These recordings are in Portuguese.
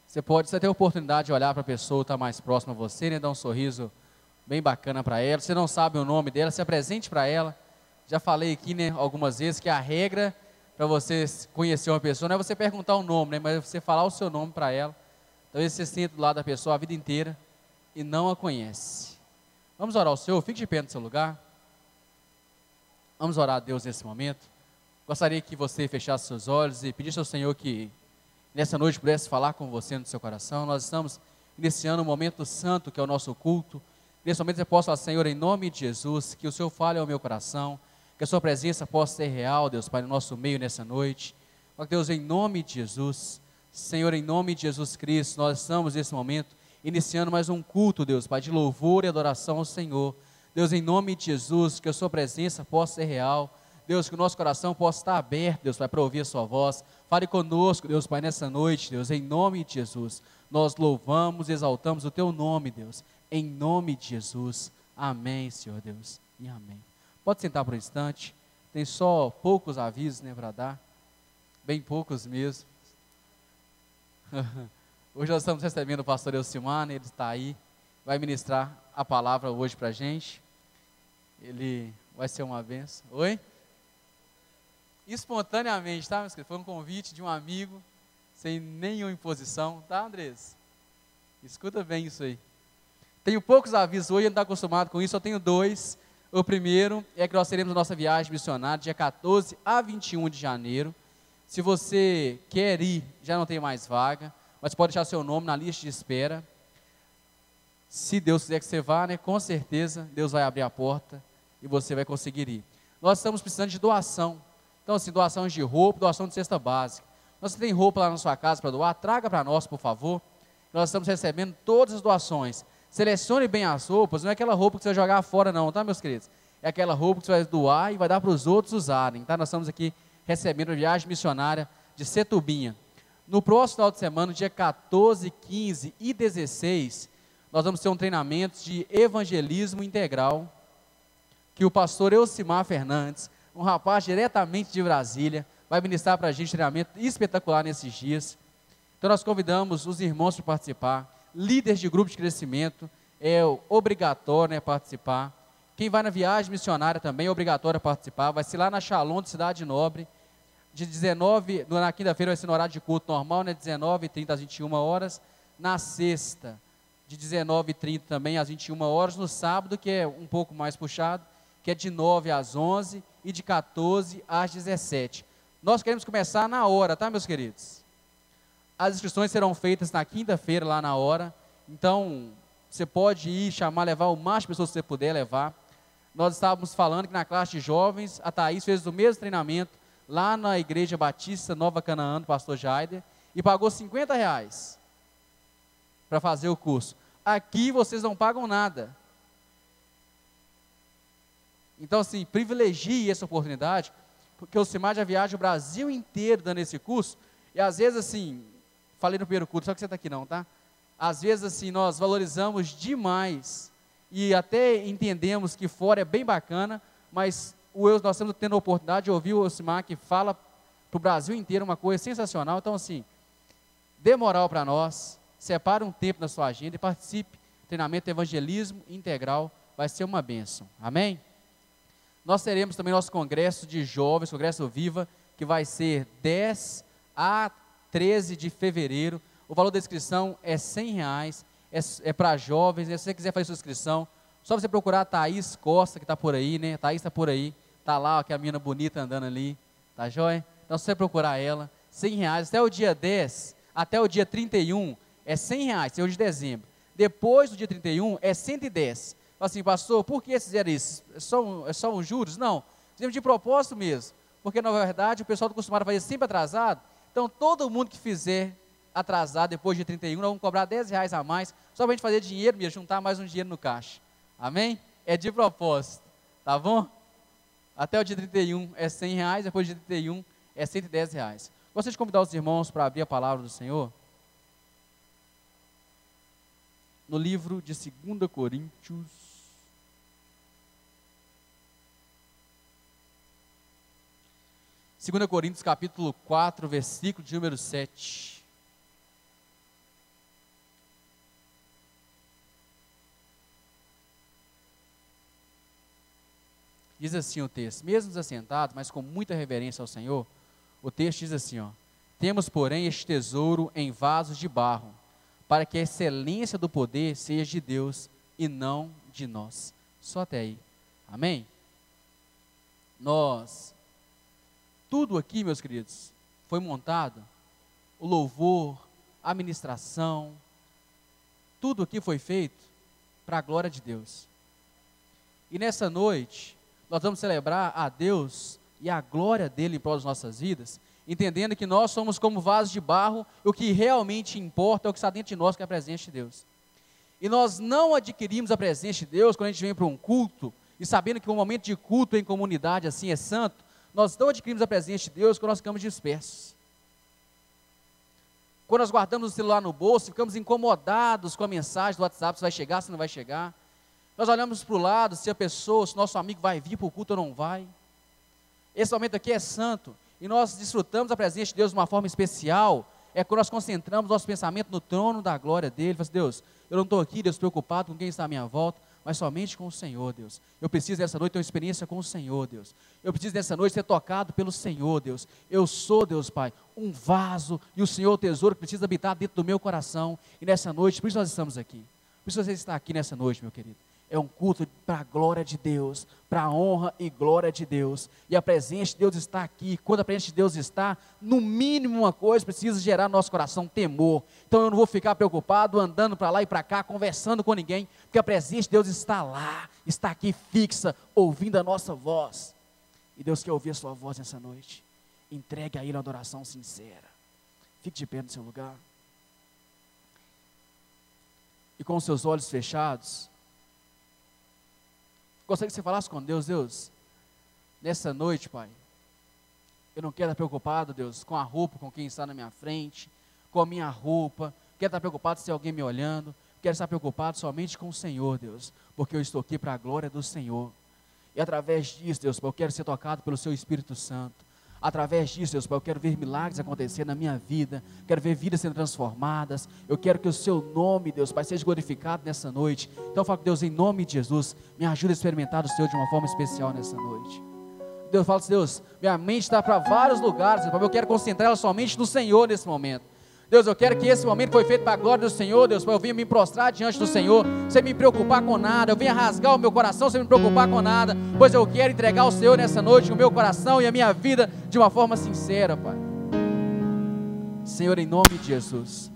Você tem a oportunidade de olhar para a pessoa que está mais próxima a você, né? Dar um sorriso bem bacana para ela. Você não sabe o nome dela, se apresente para ela. Já falei aqui, né, algumas vezes que a regra para você conhecer uma pessoa não é você perguntar o nome, né? Mas é você falar o seu nome para ela. Talvez você sente do lado da pessoa a vida inteira e não a conhece. Vamos orar ao Senhor? Fique de pé no seu lugar. Vamos orar a Deus nesse momento. Gostaria que você fechasse seus olhos e pedisse ao Senhor que nessa noite pudesse falar com você no seu coração. Nós estamos iniciando um momento santo que é o nosso culto. Nesse momento eu posso falar, Senhor, em nome de Jesus, que o Senhor fale ao meu coração, que a sua presença possa ser real, Deus Pai, no nosso meio nessa noite. Ó Deus, em nome de Jesus, Senhor, em nome de Jesus Cristo, nós estamos nesse momento iniciando mais um culto, Deus Pai, de louvor e adoração ao Senhor. Deus, em nome de Jesus, que a sua presença possa ser real. Deus, que o nosso coração possa estar aberto, Deus Pai, para ouvir a sua voz. Fale conosco, Deus Pai, nessa noite, Deus, em nome de Jesus. Nós louvamos e exaltamos o teu nome, Deus, em nome de Jesus. Amém, Senhor Deus, e amém. Pode sentar por um instante. Tem só poucos avisos, né, para dar. Bem poucos mesmo. Hoje nós estamos recebendo o pastor Elcimar, né, ele está aí, vai ministrar a palavra hoje para a gente. Ele vai ser uma bênção. Oi? Espontaneamente, tá, meus queridos? Foi um convite de um amigo, sem nenhuma imposição, tá, Andrés? Escuta bem isso aí. Tenho poucos avisos hoje, ele não está acostumado com isso, só tenho dois. O primeiro é que nós teremos nossa viagem missionária, dia 14 a 21 de janeiro. Se você quer ir, já não tem mais vaga, mas pode deixar seu nome na lista de espera. Se Deus quiser que você vá, né, com certeza Deus vai abrir a porta e você vai conseguir ir. Nós estamos precisando de doação. Então, assim, doação de roupa, doação de cesta básica. Você tem roupa lá na sua casa para doar? Traga para nós, por favor. Nós estamos recebendo todas as doações. Selecione bem as roupas, não é aquela roupa que você vai jogar fora não, tá, meus queridos? É aquela roupa que você vai doar e vai dar para os outros usarem, tá? Nós estamos aqui recebendo a viagem missionária de Setubinha. No próximo final de semana, dia 14, 15 e 16, nós vamos ter um treinamento de evangelismo integral, que o pastor Elcimar Fernandes, um rapaz diretamente de Brasília, vai ministrar para a gente um treinamento espetacular nesses dias. Então nós convidamos os irmãos para participar, líderes de grupo de crescimento, é obrigatório, né, participar. Quem vai na viagem missionária também é obrigatório participar, vai ser lá na Shalom de Cidade Nobre, de 19, na quinta-feira vai ser no horário de culto normal, né, 19h30 às 21 horas, na sexta, de 19h30 também às 21 horas, no sábado, que é um pouco mais puxado, que é de 9 às 11 e de 14 às 17. Nós queremos começar na hora, tá, meus queridos? As inscrições serão feitas na quinta-feira, lá na hora. Então, você pode ir, chamar, levar o máximo de pessoas que você puder levar. Nós estávamos falando que na classe de jovens, a Thaís fez o mesmo treinamento lá na Igreja Batista Nova Canaã, do pastor Jaider, e pagou R$50 para fazer o curso. Aqui vocês não pagam nada. Então, assim, privilegie essa oportunidade, porque o Elcimar já viaja o Brasil inteiro dando esse curso, e às vezes, assim, falei no primeiro curso, só que você está aqui não, tá? Às vezes, assim, nós valorizamos demais, e até entendemos que fora é bem bacana, mas nós estamos tendo a oportunidade de ouvir o Elcimar, que fala para o Brasil inteiro uma coisa sensacional. Então, assim, dê moral para nós, separe um tempo na sua agenda e participe. Treinamento de evangelismo integral vai ser uma bênção, amém? Nós teremos também nosso congresso de jovens, congresso Viva, que vai ser 10 a 13 de fevereiro. O valor da inscrição é R$100, é para jovens, né? Se você quiser fazer sua inscrição, só você procurar a Thaís Costa, que está por aí, né? A Thaís está por aí, está lá, aquela menina bonita andando ali, tá joia? Então, se você procurar ela, R$100, até o dia 10, até o dia 31, é R$100, é o de dezembro. Depois do dia 31, é 110. Assim, pastor, por que fizeram isso? É só um juros? Não, fizemos de propósito mesmo, porque na verdade o pessoal está acostumado a fazer sempre atrasado. Então todo mundo que fizer atrasado depois de 31, nós vamos cobrar R$10 a mais, só para a gente fazer dinheiro mesmo, juntar mais um dinheiro no caixa, amém? É de propósito, tá bom? Até o dia 31 é R$100, depois do dia 31 é R$110. Gostaria de convidar os irmãos para abrir a palavra do Senhor no livro de 2 Coríntios, capítulo 4, versículo de número 7. Diz assim o texto: mesmo assentados, mas com muita reverência ao Senhor, o texto diz assim, ó: temos, porém, este tesouro em vasos de barro, para que a excelência do poder seja de Deus e não de nós. Só até aí. Amém? Tudo aqui, meus queridos, foi montado, o louvor, a ministração, tudo aqui foi feito para a glória de Deus. E nessa noite, nós vamos celebrar a Deus e a glória dele em prol das nossas vidas, entendendo que nós somos como vasos de barro, e o que realmente importa é o que está dentro de nós, que é a presença de Deus. E nós não adquirimos a presença de Deus quando a gente vem para um culto, e sabendo que um momento de culto em comunidade assim é santo, nós não adquirimos a presença de Deus quando nós ficamos dispersos. Quando nós guardamos o celular no bolso, ficamos incomodados com a mensagem do WhatsApp, se vai chegar, se não vai chegar. Nós olhamos para o lado, se a pessoa, se o nosso amigo vai vir para o culto ou não vai. Esse momento aqui é santo, e nós desfrutamos a presença de Deus de uma forma especial, é quando nós concentramos nosso pensamento no trono da glória dele. Fala assim: Deus, eu não estou aqui, Deus, preocupado com quem está à minha volta, mas somente com o Senhor, Deus. Eu preciso dessa noite ter uma experiência com o Senhor, Deus. Eu preciso dessa noite ser tocado pelo Senhor, Deus. Eu sou, Deus Pai, um vaso, e o Senhor o tesouro que precisa habitar dentro do meu coração. E nessa noite, por isso nós estamos aqui. Por isso você está aqui nessa noite, meu querido. É um culto para a glória de Deus, para a honra e glória de Deus. E a presença de Deus está aqui. Quando a presença de Deus está, no mínimo uma coisa precisa gerar no nosso coração: temor. Então eu não vou ficar preocupado andando para lá e para cá, conversando com ninguém, porque a presença de Deus está lá, está aqui fixa, ouvindo a nossa voz. E Deus quer ouvir a sua voz nessa noite. Entregue a Ele uma adoração sincera. Fique de pé no seu lugar. E com os seus olhos fechados, gostaria que você falasse com Deus: Deus, nessa noite, Pai, eu não quero estar preocupado, Deus, com a roupa, com quem está na minha frente, com a minha roupa, quero estar preocupado se tem alguém me olhando, quero estar preocupado somente com o Senhor, Deus, porque eu estou aqui para a glória do Senhor. E através disso, Deus, Pai, eu quero ser tocado pelo Seu Espírito Santo. Através disso, Deus Pai, eu quero ver milagres acontecer na minha vida, quero ver vidas sendo transformadas, eu quero que o Seu nome, Deus Pai, seja glorificado nessa noite. Então eu falo: Deus, em nome de Jesus, me ajuda a experimentar o Senhor de uma forma especial nessa noite. Deus, fala assim: Deus, minha mente está para vários lugares, Deus, eu quero concentrar ela somente no Senhor nesse momento. Deus, eu quero que esse momento foi feito para a glória do Senhor, Deus, para eu venha me prostrar diante do Senhor, sem me preocupar com nada, eu venha rasgar o meu coração sem me preocupar com nada, pois eu quero entregar ao Senhor nessa noite o meu coração e a minha vida de uma forma sincera, Pai. Senhor, em nome de Jesus,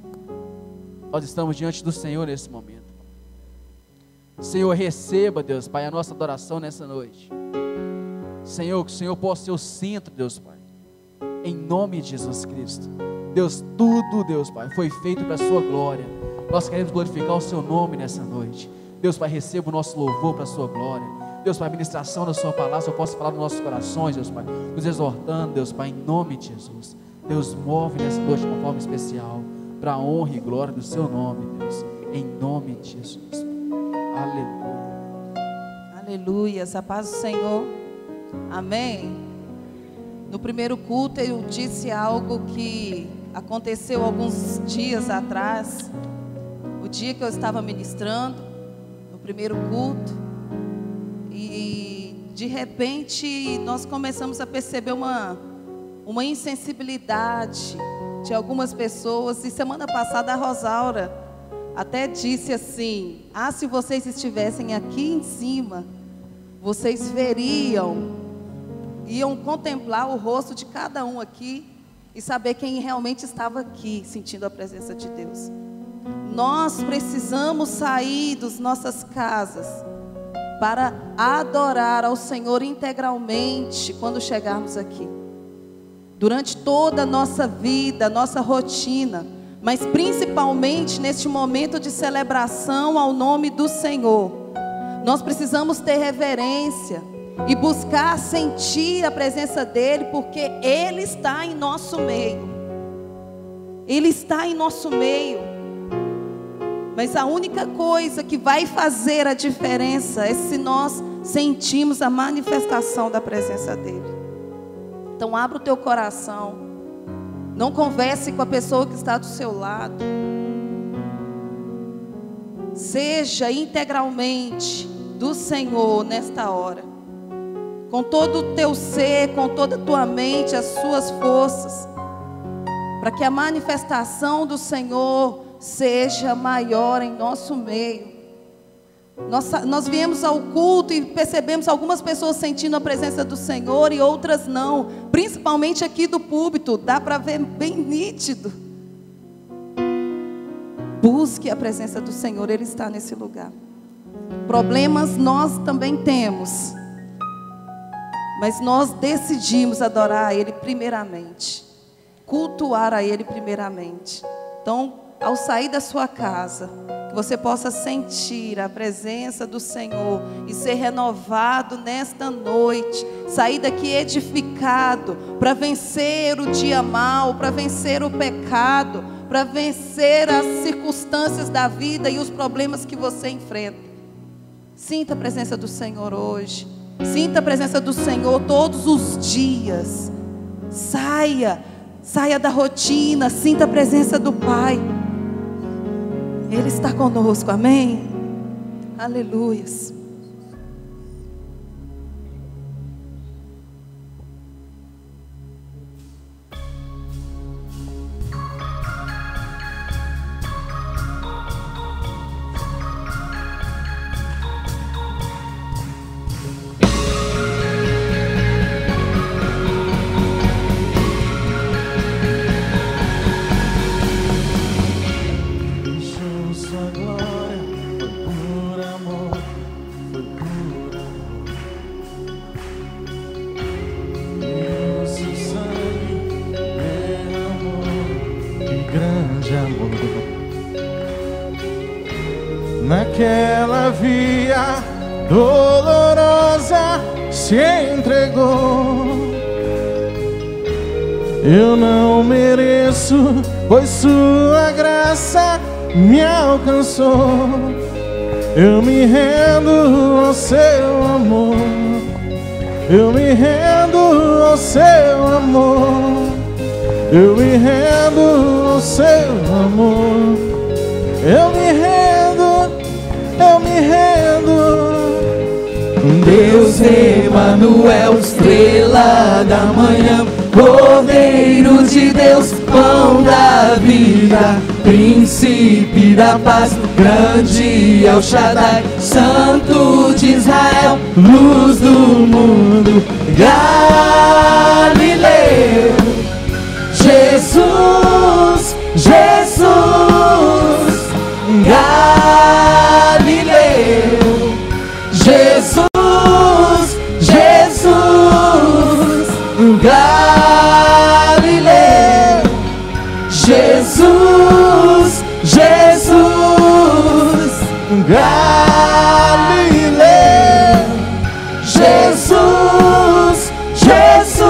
nós estamos diante do Senhor nesse momento. Senhor, receba, Deus Pai, a nossa adoração nessa noite. Senhor, que o Senhor possa ser o centro, Deus Pai, em nome de Jesus Cristo. Deus, tudo, Deus Pai, foi feito para a Sua glória. Nós queremos glorificar o Seu nome nessa noite. Deus Pai, receba o nosso louvor para a Sua glória. Deus Pai, a ministração da Sua palavra, eu posso falar nos nossos corações, Deus Pai, nos exortando, Deus Pai, em nome de Jesus. Deus, move nessa noite de uma forma especial, para a honra e glória do Seu nome, Deus, em nome de Jesus. Aleluia. Aleluia, a paz do Senhor. Amém. No primeiro culto eu disse algo que aconteceu alguns dias atrás, o dia que eu estava ministrando, no primeiro culto, e de repente nós começamos a perceber uma insensibilidade de algumas pessoas. E semana passada a Rosaura até disse assim: se vocês estivessem aqui em cima, vocês iam contemplar o rosto de cada um aqui e saber quem realmente estava aqui, sentindo a presença de Deus. Nós precisamos sair das nossas casas para adorar ao Senhor integralmente quando chegarmos aqui. Durante toda a nossa vida, nossa rotina, mas principalmente neste momento de celebração ao nome do Senhor, nós precisamos ter reverência e buscar sentir a presença dEle, porque Ele está em nosso meio. Ele está em nosso meio. Mas a única coisa que vai fazer a diferença é se nós sentimos a manifestação da presença dEle. Então abra o teu coração. Não converse com a pessoa que está do seu lado. Seja integralmente do Senhor nesta hora. com todo o teu ser, com toda a tua mente, as suas forças, para que a manifestação do Senhor seja maior em nosso meio. Nós viemos ao culto e percebemos algumas pessoas sentindo a presença do Senhor e outras não, principalmente aqui do púlpito, dá para ver bem nítido. Busque a presença do Senhor, Ele está nesse lugar. Problemas nós também temos, mas nós decidimos adorar a Ele primeiramente, cultuar a Ele primeiramente. Então, ao sair da sua casa, que você possa sentir a presença do Senhor e ser renovado nesta noite, sair daqui edificado para vencer o dia mau, para vencer o pecado, para vencer as circunstâncias da vida e os problemas que você enfrenta. Sinta a presença do Senhor hoje, sinta a presença do Senhor todos os dias. Saia da rotina, sinta a presença do Pai. Ele está conosco, amém? Aleluias. Naquela via dolorosa se entregou. Eu não mereço, pois sua graça me alcançou. Eu me rendo ao seu amor. Eu me rendo ao seu amor. Eu me rendo ao seu amor. Eu me rendo, eu me rendo. Deus Emanuel, estrela da manhã, Cordeiro de Deus, pão da vida, príncipe da paz, grande El Shaddai, Santo de Israel, luz do mundo, Galileu. Jesus, Jesus, Galileu. Jesus, Jesus, Galileu. Jesus, Jesus, Galileu. Jesus, Jesus.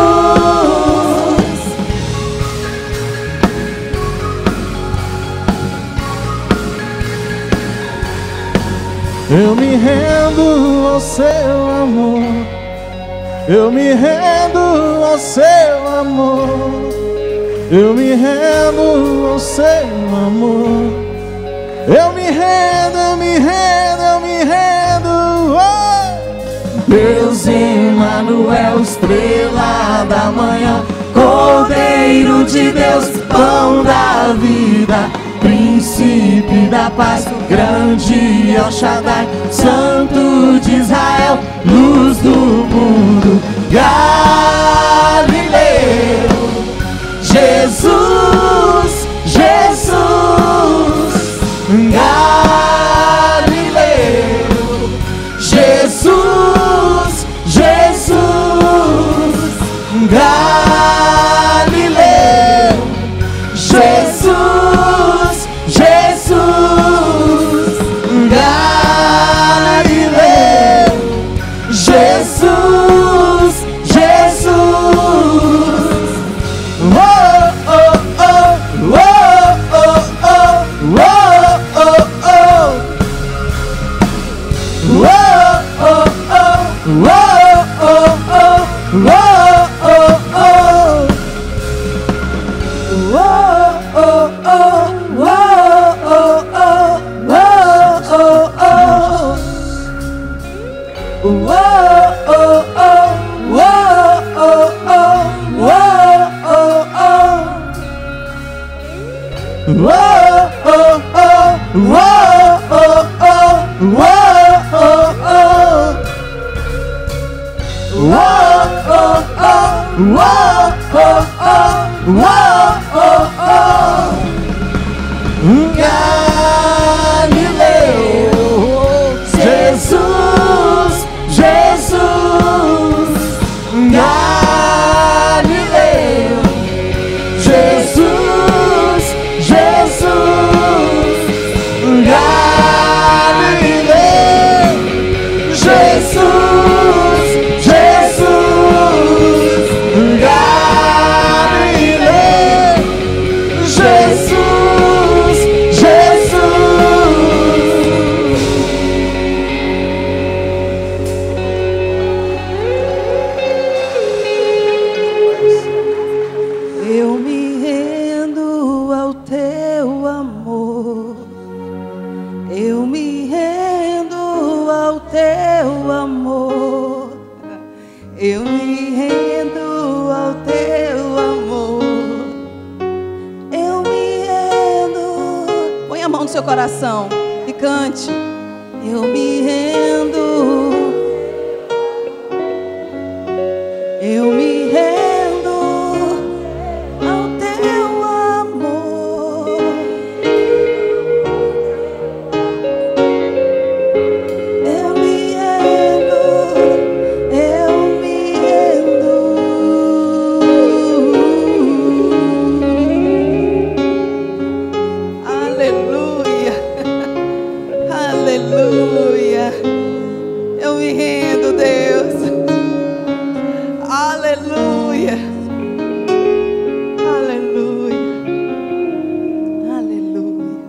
Eu me rendo ao seu amor. Eu me rendo ao seu amor. Eu me rendo ao seu amor. Eu me rendo, eu me rendo, eu me rendo. Oh! Deus Emanuel, estrela da manhã, Cordeiro de Deus, pão da vida, príncipe da paz, grande El Shaddai, Santo de Israel, luz do mundo, Galileu. Jesus, Jesus, Galileu. Jesus, Jesus, Galileu. Jesus, Jesus, Galileu. Jesus, Jesus. Oh, oh, oh. Galileu, Jesus, Jesus, Galileu, Jesus, Jesus, Galileu, Jesus, Jesus, Galileu, Jesus, Eu me rendo ao teu amor. Eu me rendo ao teu amor. Eu me rendo ao teu amor. Eu me rendo. Põe a mão no seu coração e cante. Eu me rendo. Eu me rendo ao teu amor. Eu me rendo, eu me rendo. Aleluia, aleluia. Eu me rendo, Deus. Aleluia. Aleluia. Aleluia.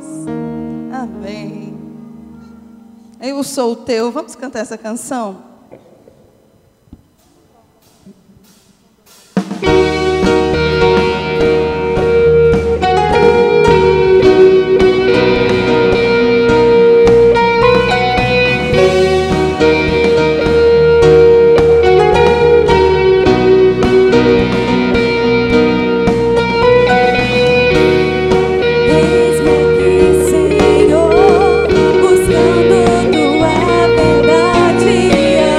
Amém. Eu sou o teu. Vamos cantar essa canção? Eis-me aqui, Senhor, buscando tua verdade.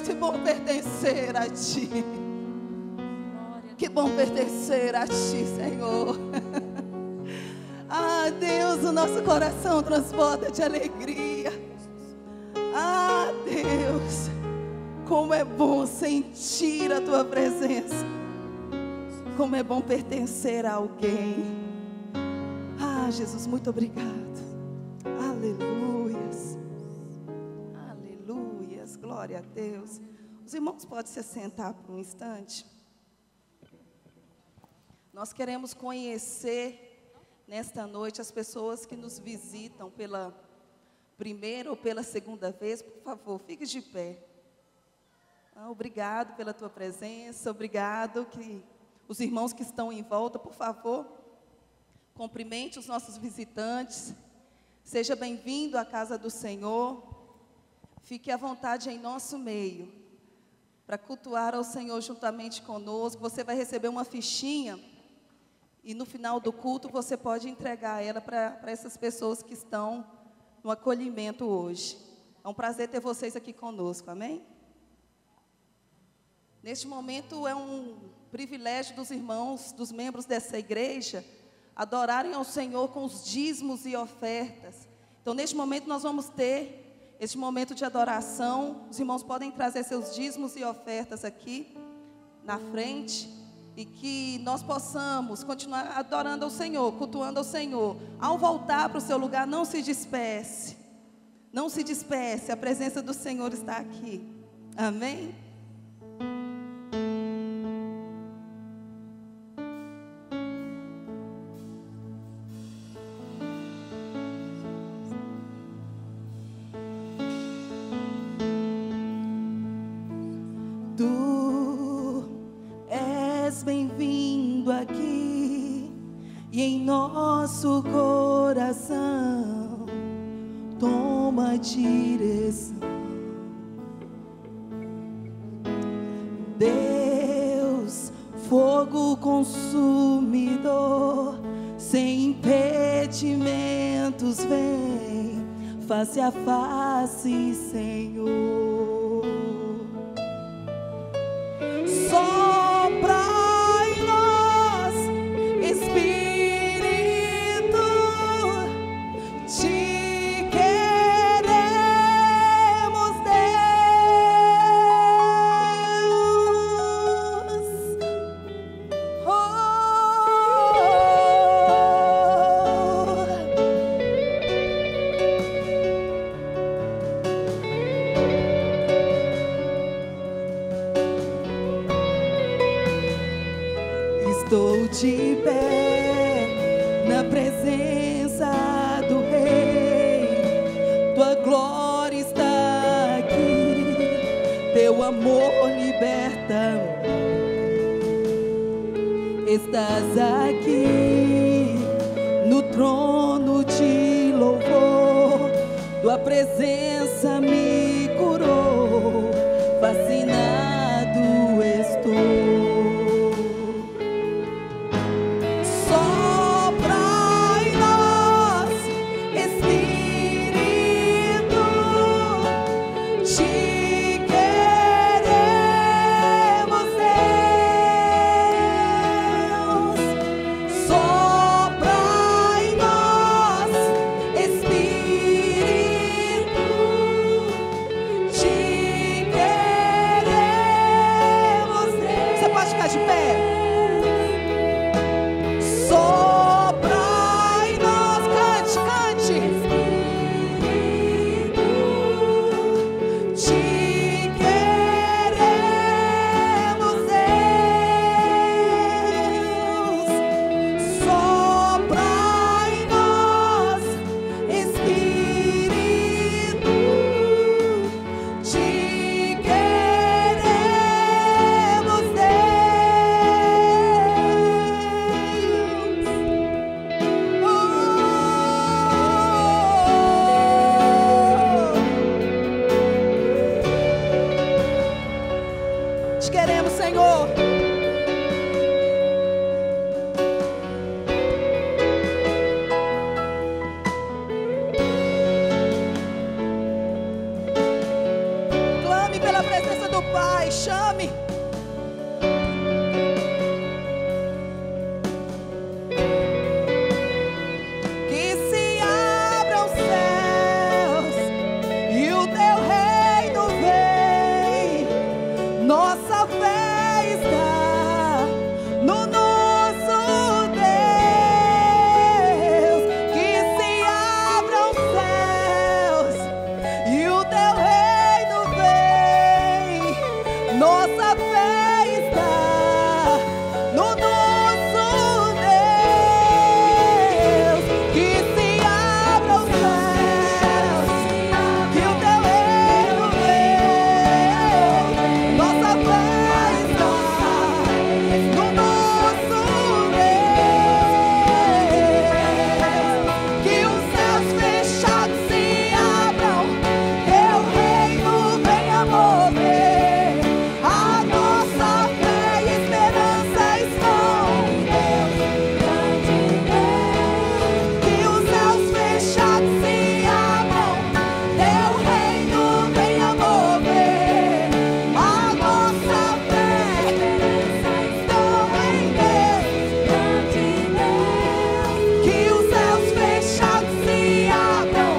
que bom pertencer a Ti. Que bom pertencer a Ti, Senhor. Ah, Deus, o nosso coração transborda de alegria. Ah, Deus, como é bom sentir a Tua presença. Como é bom pertencer a alguém. Ah, Jesus, muito obrigado. Aleluias. Aleluias. Glória a Deus. Os irmãos podem se assentar por um instante. Nós queremos conhecer nesta noite as pessoas que nos visitam pela primeira ou pela segunda vez. Por favor, fique de pé. Obrigado pela tua presença. Obrigado que os irmãos que estão em volta, por favor, cumprimente os nossos visitantes. Seja bem-vindo à casa do Senhor. Fique à vontade em nosso meio para cultuar ao Senhor juntamente conosco. Você vai receber uma fichinha e no final do culto você pode entregar ela para essas pessoas que estão no acolhimento hoje. É um prazer ter vocês aqui conosco, amém? Neste momento é um privilégio dos irmãos, dos membros dessa igreja, adorarem ao Senhor com os dízimos e ofertas. Então, neste momento nós vamos ter este momento de adoração. Os irmãos podem trazer seus dízimos e ofertas aqui na frente, e que nós possamos continuar adorando ao Senhor, cultuando ao Senhor. Ao voltar para o seu lugar, não se disperse. Não se disperse, a presença do Senhor está aqui. Amém? Bem-vindo aqui e em nosso coração toma a direção. Deus, fogo consumidor, sem impedimentos vem face a face, Senhor. Sopra de pé na presença do Rei, tua glória está aqui, teu amor liberta. Estás aqui no trono de louvor, tua presença me curou, fascinado estou. Te queremos. Chame pela presença do Pai, chame. Que se abram os céus e o teu reino vem. Nossa fé está no nosso Deus. Que se abram os céus e o teu reino vem. Nossa fé está no nosso Deus. Que se abram os céus e o teu reino vem. Nossa fé está no nosso Deus. Que os céus fechados se abram, teu reino venha mover. A nossa fé e esperança estão em Deus. Que os céus fechados se abram, teu reino venha mover. A nossa fé e esperança estão em Deus. Que os céus fechados se abram,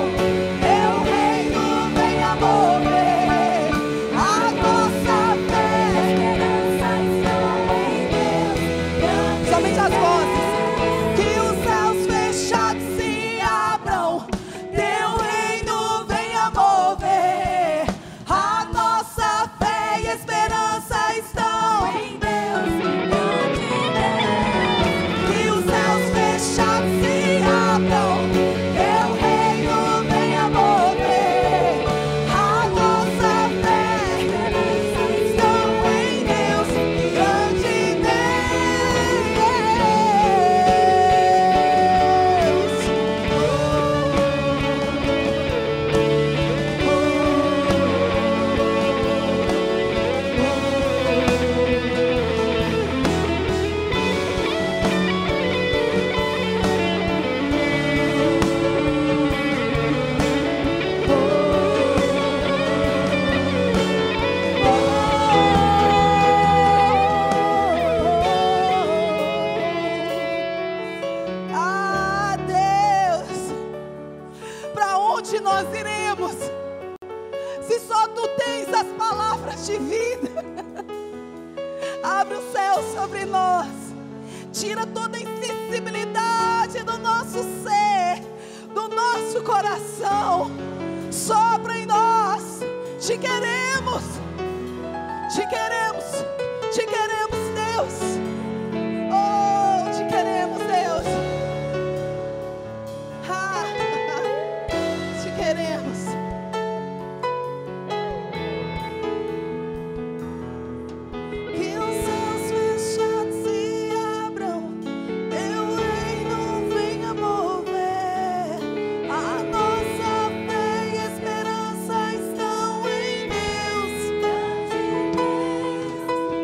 teu reino venha mover. A nossa fé e esperança estão em Deus. Somente as vozes. Que os céus fechados se abram, teu reino venha mover. A nossa fé e esperança estão em Deus. Que os céus fechados se abram, teu reino venha mover. A nossa fé e esperança estão em Deus, grande Ah, Deus, para onde nós iremos? Se só tu tens as palavras de vida. Abre o céu sobre nós. Tira toda a insensibilidade do nosso ser, do nosso coração. Sopra em nós. Te queremos. Te queremos. Te queremos, Deus. Oh, te queremos, Deus. Ah, te queremos. Que os céus fechados se abram, teu reino venha mover. A nossa fé e esperança estão em Deus.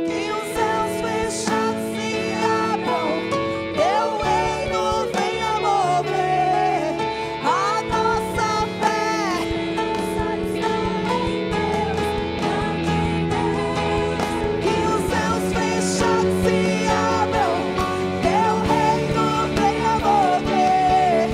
Que os céus fechados se abram, teu reino venha mover. A nossa fé e esperança estão em Deus. Que os céus fechados se abram, teu reino venha mover.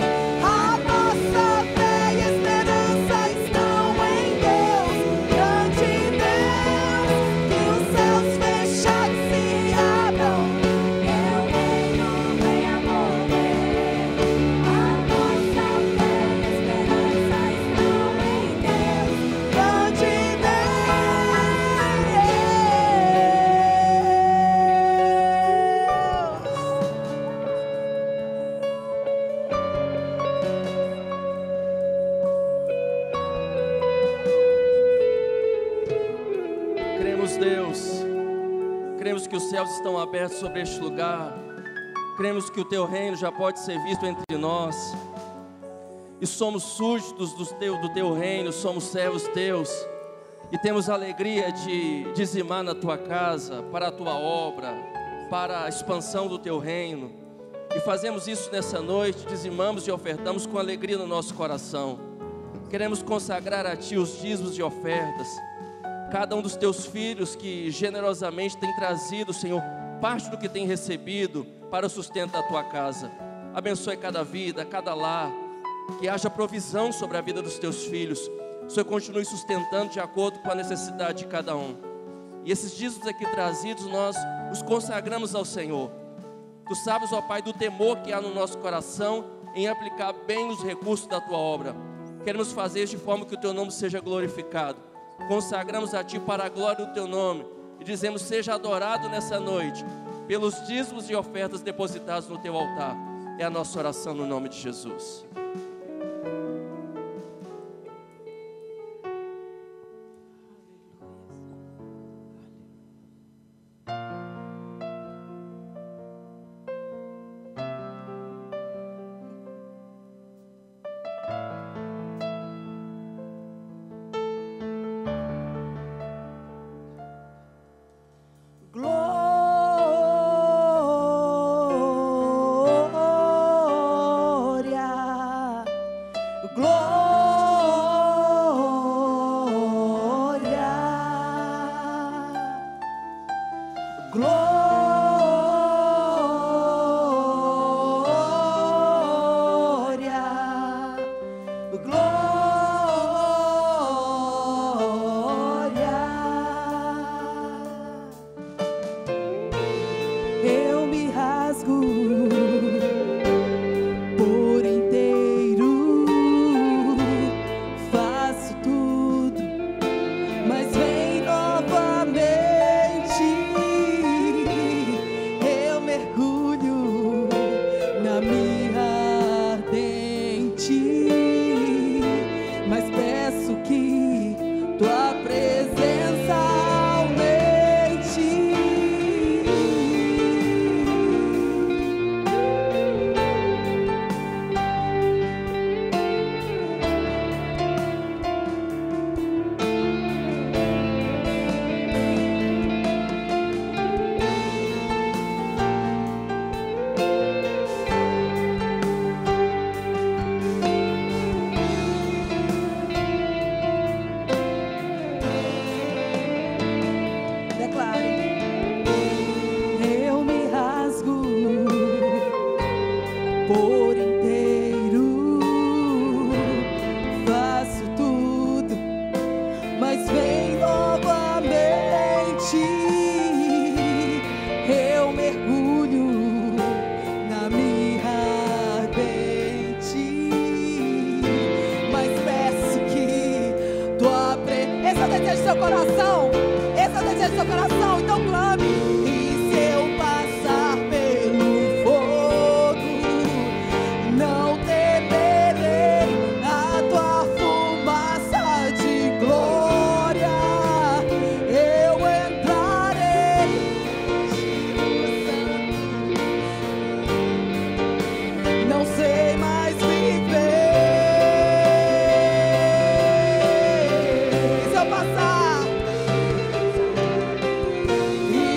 A nossa fé e esperança estão em Deus, grande Deus. Que os céus fechados se abram, teu reino venha mover. A nossa fé e esperança estão em Deus, grande Cremos, Deus, cremos que os céus estão abertos sobre este lugar, cremos que o teu reino já pode ser visto entre nós, e somos súditos do teu reino, somos servos teus, e temos a alegria de dizimar na tua casa, para a tua obra, para a expansão do teu reino, e fazemos isso nessa noite, dizimamos e ofertamos com alegria no nosso coração. Queremos consagrar a ti os dízimos e ofertas, cada um dos teus filhos que generosamente tem trazido, Senhor, parte do que tem recebido para o sustento da tua casa. Abençoe cada vida, cada lar, que haja provisão sobre a vida dos teus filhos. O Senhor continue sustentando de acordo com a necessidade de cada um. E esses dízimos aqui trazidos, nós os consagramos ao Senhor. Tu sabes, ó Pai, do temor que há no nosso coração em aplicar bem os recursos da tua obra. Queremos fazer de forma que o teu nome seja glorificado. Consagramos a ti para a glória do teu nome e dizemos: seja adorado nessa noite pelos dízimos e ofertas depositados no teu altar. É a nossa oração no nome de Jesus. Eu me rasgo por inteiro, faço tudo, mas vem novamente. Eu mergulho na minha ardente, mas peço que tua presença aumente. Eu me rasgo por inteiro, faço tudo, mas vem novamente. Eu mergulho na minha ardente, mas peço que tua presença. Esse é o desejo do seu coração. Esse é o desejo do seu coração, então clame. E se eu passar pelo fogo, não temerei a tua fumaça de glória. Eu entrarei, não sei mais viver. Se eu passar quem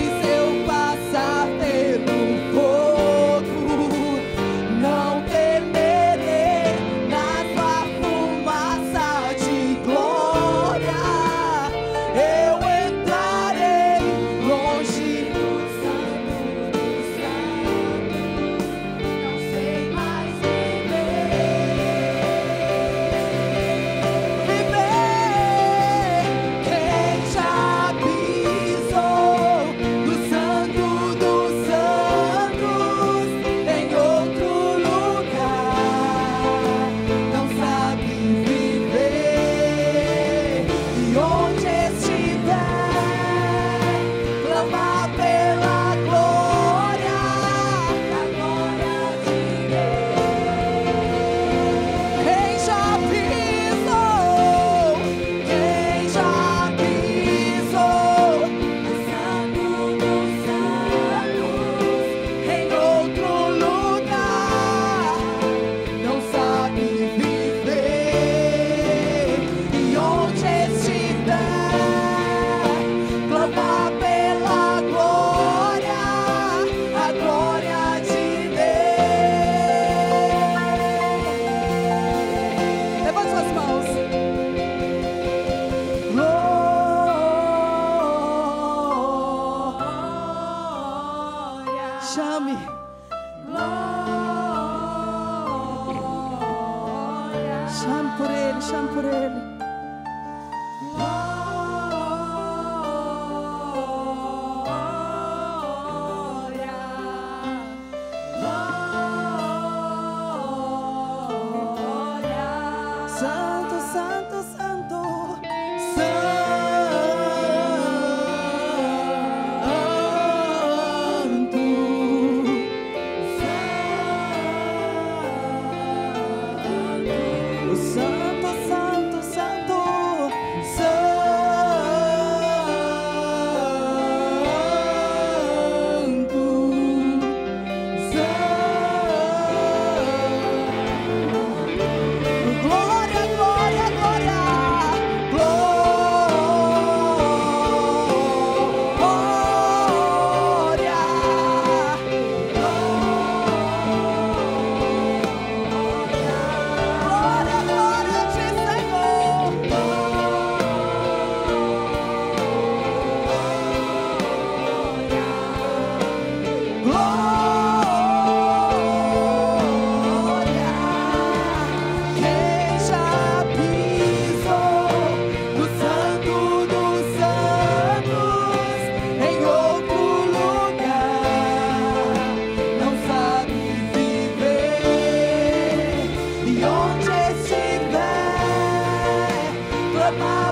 te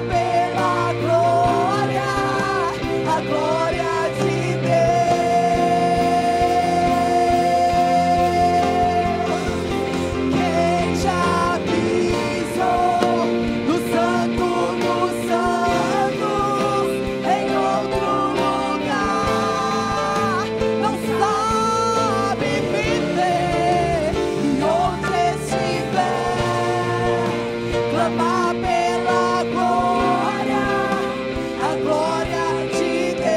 pela glória, a glória de Deus. Quem já pisou no santo dos santos, em outro lugar, não sabe viver e onde estiver, clamar pela glória, a glória de Deus.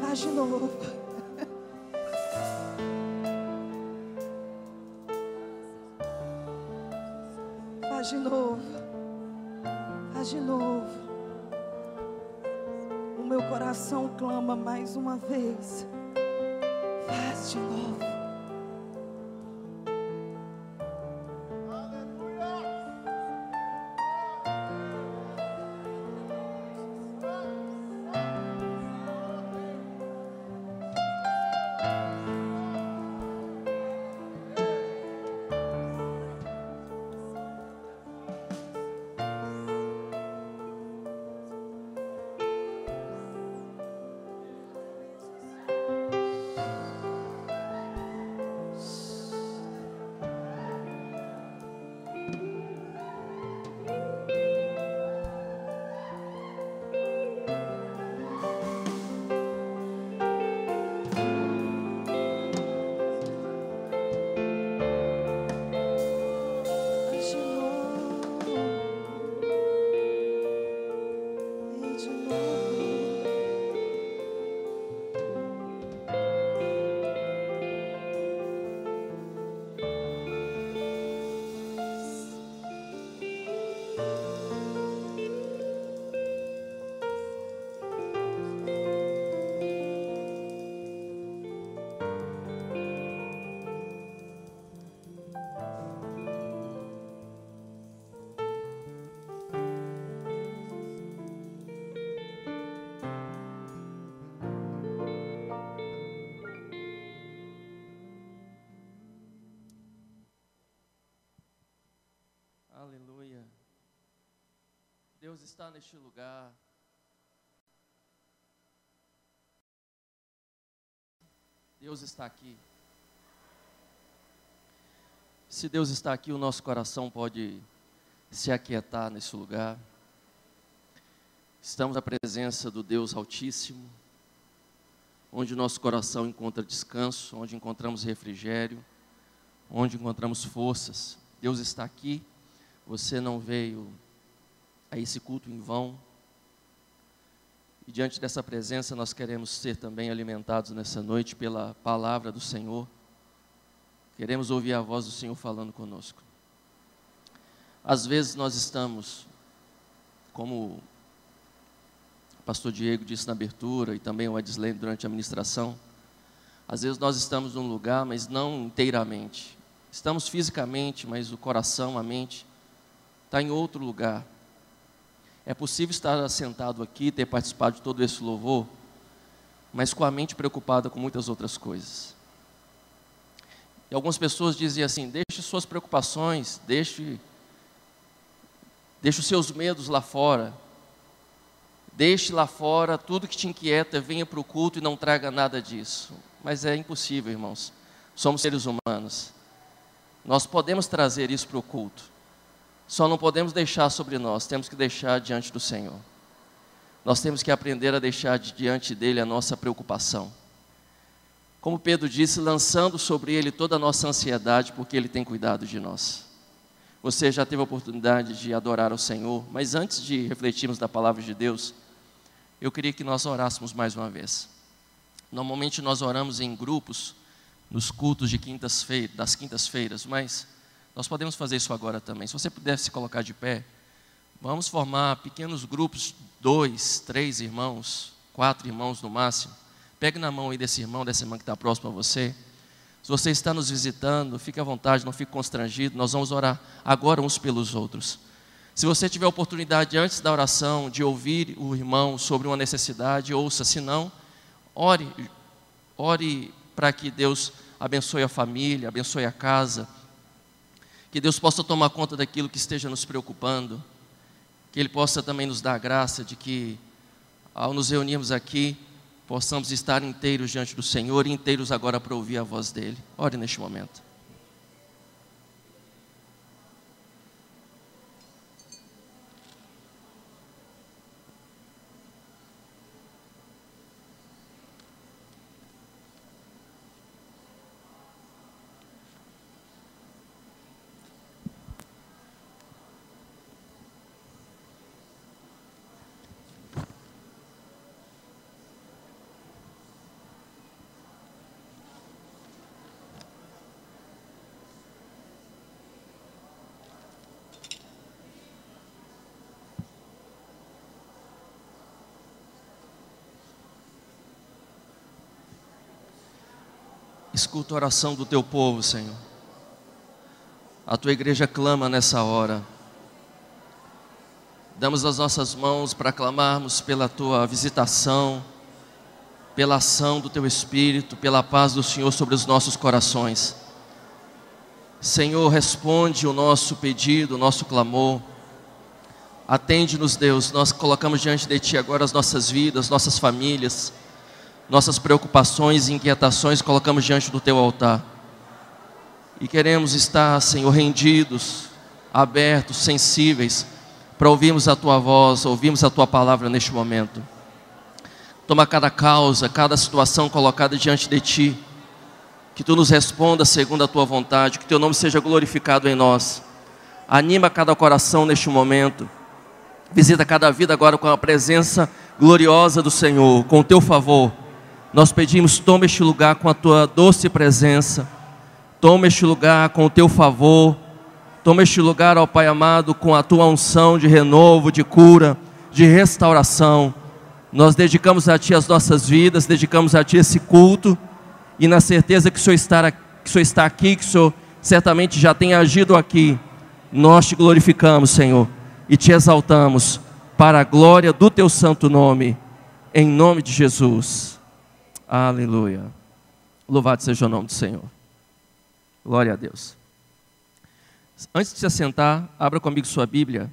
Faz de novo. Faz de novo. Faz de novo. O meu coração clama mais uma vez. Faz de novo. Faz de novo. Vem de novo. Aleluia. Deus está neste lugar. Deus está aqui. Se Deus está aqui, o nosso coração pode se aquietar nesse lugar. Estamos na presença do Deus Altíssimo, onde o nosso coração encontra descanso, onde encontramos refrigério, onde encontramos forças. Deus está aqui. Você não veio a esse culto em vão. E diante dessa presença nós queremos ser também alimentados nessa noite pela palavra do Senhor. Queremos ouvir a voz do Senhor falando conosco. Às vezes nós estamos, como o pastor Diego disse na abertura e também o Edislene durante a ministração, às vezes nós estamos num lugar, mas não inteiramente. Estamos fisicamente, mas o coração, a mente está em outro lugar. É possível estar sentado aqui, ter participado de todo esse louvor, mas com a mente preocupada com muitas outras coisas. E algumas pessoas dizem assim: deixe suas preocupações, deixe os seus medos lá fora, deixe lá fora tudo que te inquieta, venha para o culto e não traga nada disso. Mas é impossível, irmãos, somos seres humanos, nós podemos trazer isso para o culto, só não podemos deixar sobre nós, temos que deixar diante do Senhor. Nós temos que aprender a deixar diante dEle a nossa preocupação. Como Pedro disse, lançando sobre Ele toda a nossa ansiedade, porque Ele tem cuidado de nós. Você já teve a oportunidade de adorar ao Senhor, mas antes de refletirmos da palavra de Deus, eu queria que nós orássemos mais uma vez. Normalmente nós oramos em grupos, nos cultos de das quintas-feiras, mas nós podemos fazer isso agora também. Se você pudesse se colocar de pé, vamos formar pequenos grupos, 2, 3 irmãos, 4 irmãos no máximo. Pegue na mão aí desse irmão, dessa irmã que está próximo a você. Se você está nos visitando, fique à vontade, não fique constrangido. Nós vamos orar agora uns pelos outros. Se você tiver a oportunidade antes da oração de ouvir o irmão sobre uma necessidade, ouça. Se não, ore para que Deus abençoe a família, abençoe a casa, que Deus possa tomar conta daquilo que esteja nos preocupando, que Ele possa também nos dar a graça de que, ao nos reunirmos aqui, possamos estar inteiros diante do Senhor e inteiros agora para ouvir a voz dEle. Ore neste momento. Escuta a oração do teu povo, Senhor. A tua igreja clama nessa hora. Damos as nossas mãos para clamarmos pela tua visitação, pela ação do teu Espírito, pela paz do Senhor sobre os nossos corações. Senhor, responde o nosso pedido, o nosso clamor. Atende-nos, Deus. Nós colocamos diante de Ti agora as nossas vidas, nossas famílias, nossas preocupações e inquietações colocamos diante do Teu altar. E queremos estar, Senhor, rendidos, abertos, sensíveis, para ouvirmos a Tua voz, ouvirmos a Tua palavra neste momento. Toma cada causa, cada situação colocada diante de Ti, que Tu nos responda segundo a Tua vontade, que Teu nome seja glorificado em nós. Anima cada coração neste momento. Visita cada vida agora com a presença gloriosa do Senhor, com o Teu favor. Nós pedimos, toma este lugar com a Tua doce presença, toma este lugar com o Teu favor, toma este lugar, ó Pai amado, com a Tua unção de renovo, de cura, de restauração. Nós dedicamos a Ti as nossas vidas, dedicamos a Ti esse culto, e na certeza que o Senhor está aqui, que o Senhor certamente já tem agido aqui, nós Te glorificamos, Senhor, e Te exaltamos, para a glória do Teu santo nome, em nome de Jesus. Aleluia. Louvado seja o nome do Senhor. Glória a Deus. Antes de se assentar, abra comigo sua Bíblia.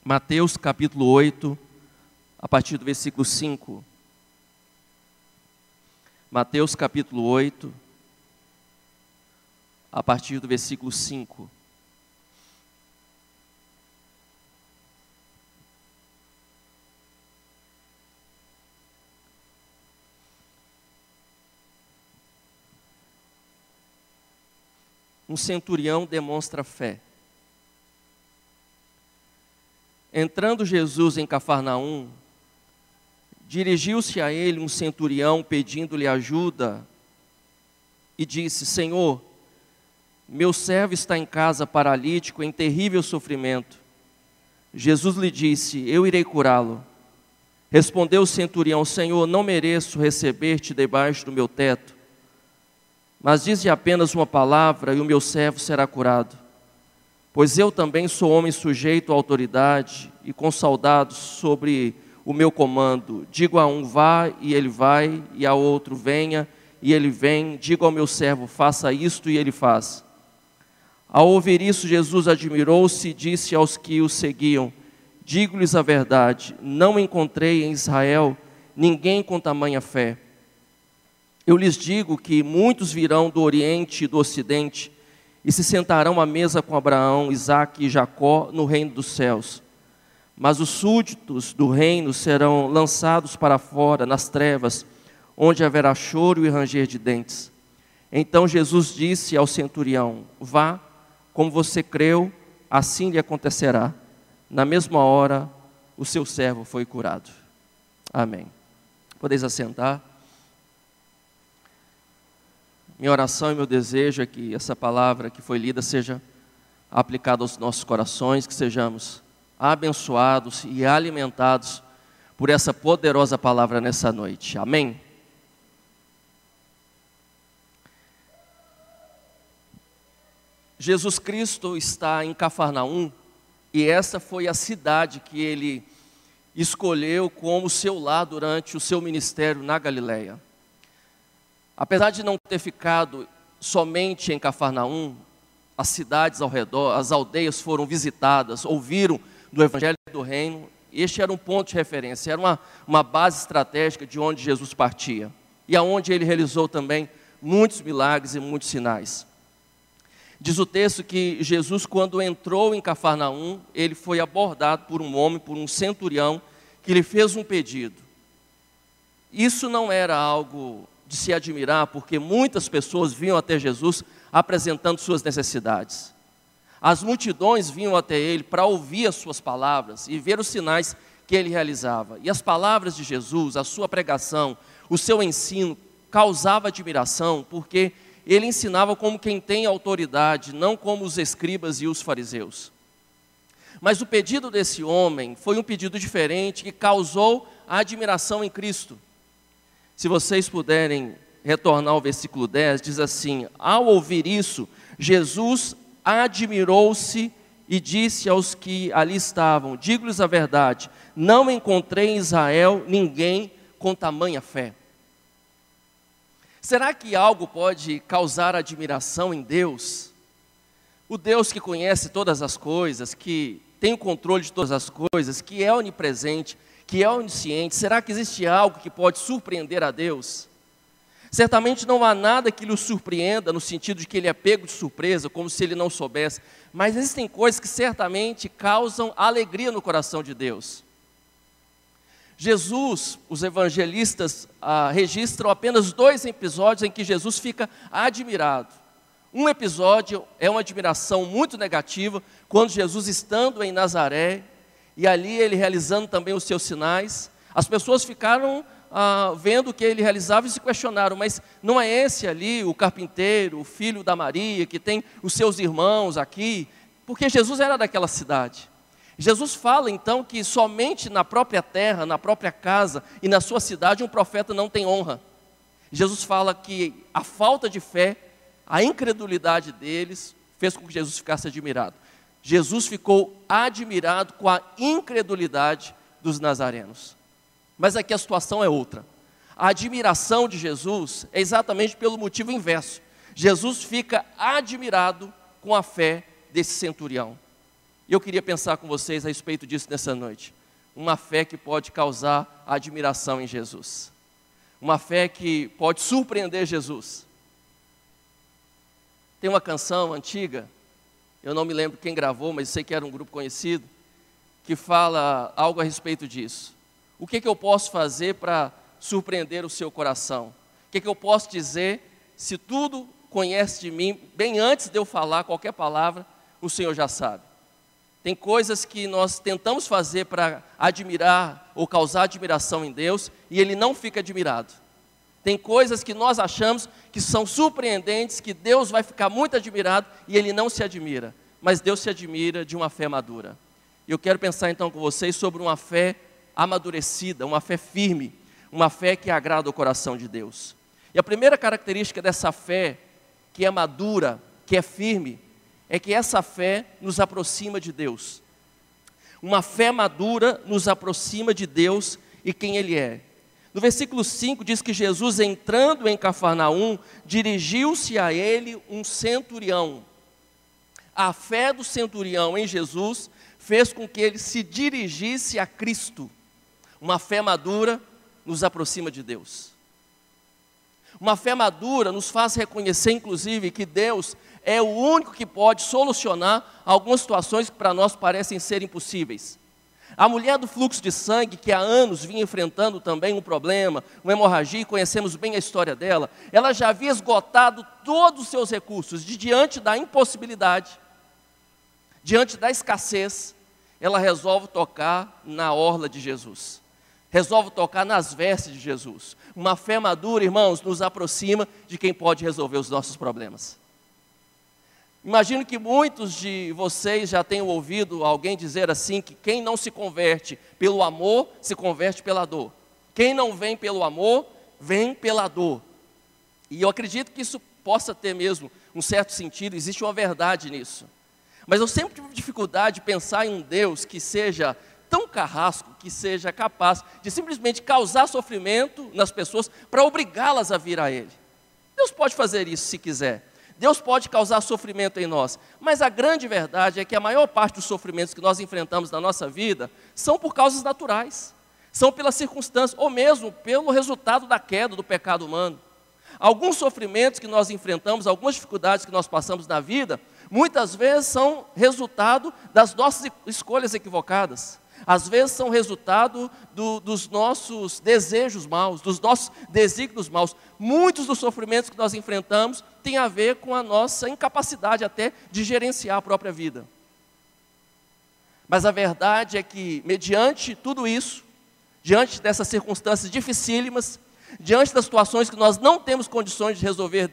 Mateus capítulo 8, a partir do versículo 5. Mateus capítulo 8, a partir do versículo 5. Um centurião demonstra fé. Entrando Jesus em Cafarnaum, dirigiu-se a ele um centurião pedindo-lhe ajuda e disse: Senhor, meu servo está em casa paralítico em terrível sofrimento. Jesus lhe disse: eu irei curá-lo. Respondeu o centurião: Senhor, não mereço receber-te debaixo do meu teto, mas dize apenas uma palavra e o meu servo será curado. Pois eu também sou homem sujeito à autoridade e com soldados sobre o meu comando. Digo a um, vá, e ele vai, e a outro, venha, e ele vem. Digo ao meu servo, faça isto, e ele faz. Ao ouvir isso, Jesus admirou-se e disse aos que o seguiam: digo-lhes a verdade, não encontrei em Israel ninguém com tamanha fé. Eu lhes digo que muitos virão do Oriente e do Ocidente e se sentarão à mesa com Abraão, Isaque e Jacó no reino dos céus. Mas os súditos do reino serão lançados para fora, nas trevas, onde haverá choro e ranger de dentes. Então Jesus disse ao centurião: vá, como você creu, assim lhe acontecerá. Na mesma hora, o seu servo foi curado. Amém. Podeis assentar. Minha oração e meu desejo é que essa palavra que foi lida seja aplicada aos nossos corações, que sejamos abençoados e alimentados por essa poderosa palavra nessa noite. Amém? Jesus Cristo está em Cafarnaum, e essa foi a cidade que ele escolheu como seu lar durante o seu ministério na Galileia. Apesar de não ter ficado somente em Cafarnaum, as cidades ao redor, as aldeias foram visitadas, ouviram do Evangelho do Reino. Este era um ponto de referência, era uma base estratégica de onde Jesus partia. E aonde ele realizou também muitos milagres e muitos sinais. Diz o texto que Jesus, quando entrou em Cafarnaum, ele foi abordado por um homem, por um centurião, que lhe fez um pedido. Isso não era algo de se admirar, porque muitas pessoas vinham até Jesus apresentando suas necessidades. As multidões vinham até ele para ouvir as suas palavras e ver os sinais que ele realizava. E as palavras de Jesus, a sua pregação, o seu ensino, causava admiração, porque ele ensinava como quem tem autoridade, não como os escribas e os fariseus. Mas o pedido desse homem foi um pedido diferente, que causou a admiração em Cristo. Se vocês puderem retornar ao versículo 10, diz assim: ao ouvir isso, Jesus admirou-se e disse aos que ali estavam: digo-lhes a verdade, não encontrei em Israel ninguém com tamanha fé. Será que algo pode causar admiração em Deus? O Deus que conhece todas as coisas, que tem o controle de todas as coisas, que é onipresente, que é onisciente. Será que existe algo que pode surpreender a Deus? Certamente não há nada que lhe surpreenda, no sentido de que ele é pego de surpresa, como se ele não soubesse. Mas existem coisas que certamente causam alegria no coração de Deus. Jesus, os evangelistas registram apenas 2 episódios em que Jesus fica admirado. Um episódio é uma admiração muito negativa, quando Jesus estando em Nazaré, e ali ele realizando também os seus sinais, as pessoas ficaram vendo o que ele realizava e se questionaram: mas não é esse ali o carpinteiro, o filho da Maria, que tem os seus irmãos aqui? Porque Jesus era daquela cidade. Jesus fala então que somente na própria terra, na própria casa e na sua cidade um profeta não tem honra. Jesus fala que a falta de fé, a incredulidade deles fez com que Jesus ficasse admirado. Jesus ficou admirado com a incredulidade dos nazarenos. Mas aqui a situação é outra. A admiração de Jesus é exatamente pelo motivo inverso. Jesus fica admirado com a fé desse centurião. E eu queria pensar com vocês a respeito disso nessa noite. Uma fé que pode causar admiração em Jesus. Uma fé que pode surpreender Jesus. Tem uma canção antiga, eu não me lembro quem gravou, mas sei que era um grupo conhecido, que fala algo a respeito disso. O que eu posso fazer para surpreender o seu coração? O que eu posso dizer se tudo conhece de mim, bem antes de eu falar qualquer palavra, o Senhor já sabe. Tem coisas que nós tentamos fazer para admirar ou causar admiração em Deus e Ele não fica admirado. Tem coisas que nós achamos que são surpreendentes, que Deus vai ficar muito admirado e Ele não se admira. Mas Deus se admira de uma fé madura. E eu quero pensar então com vocês sobre uma fé amadurecida, uma fé firme, uma fé que agrada o coração de Deus. E a primeira característica dessa fé, que é madura, que é firme, é que essa fé nos aproxima de Deus. Uma fé madura nos aproxima de Deus e quem Ele é. No versículo 5 diz que Jesus, entrando em Cafarnaum, dirigiu-se a ele um centurião. A fé do centurião em Jesus fez com que ele se dirigisse a Cristo. Uma fé madura nos aproxima de Deus. Uma fé madura nos faz reconhecer, inclusive, que Deus é o único que pode solucionar algumas situações que para nós parecem ser impossíveis. A mulher do fluxo de sangue, que há anos vinha enfrentando também um problema, uma hemorragia, e conhecemos bem a história dela, ela já havia esgotado todos os seus recursos, diante da impossibilidade, diante da escassez, ela resolve tocar na orla de Jesus. Resolve tocar nas vestes de Jesus. Uma fé madura, irmãos, nos aproxima de quem pode resolver os nossos problemas. Imagino que muitos de vocês já tenham ouvido alguém dizer assim, que quem não se converte pelo amor, se converte pela dor. Quem não vem pelo amor, vem pela dor. E eu acredito que isso possa ter mesmo um certo sentido, existe uma verdade nisso. Mas eu sempre tive dificuldade de pensar em um Deus que seja tão carrasco que seja capaz de simplesmente causar sofrimento nas pessoas para obrigá-las a vir a Ele. Deus pode fazer isso se quiser. Deus pode causar sofrimento em nós. Mas a grande verdade é que a maior parte dos sofrimentos que nós enfrentamos na nossa vida são por causas naturais. São pelas circunstâncias, ou mesmo pelo resultado da queda do pecado humano. Alguns sofrimentos que nós enfrentamos, algumas dificuldades que nós passamos na vida, muitas vezes são resultado das nossas escolhas equivocadas. Às vezes são resultado dos nossos desejos maus, dos nossos desígnios maus. Muitos dos sofrimentos que nós enfrentamos têm a ver com a nossa incapacidade até de gerenciar a própria vida. Mas a verdade é que, mediante tudo isso, diante dessas circunstâncias dificílimas, diante das situações que nós não temos condições de resolver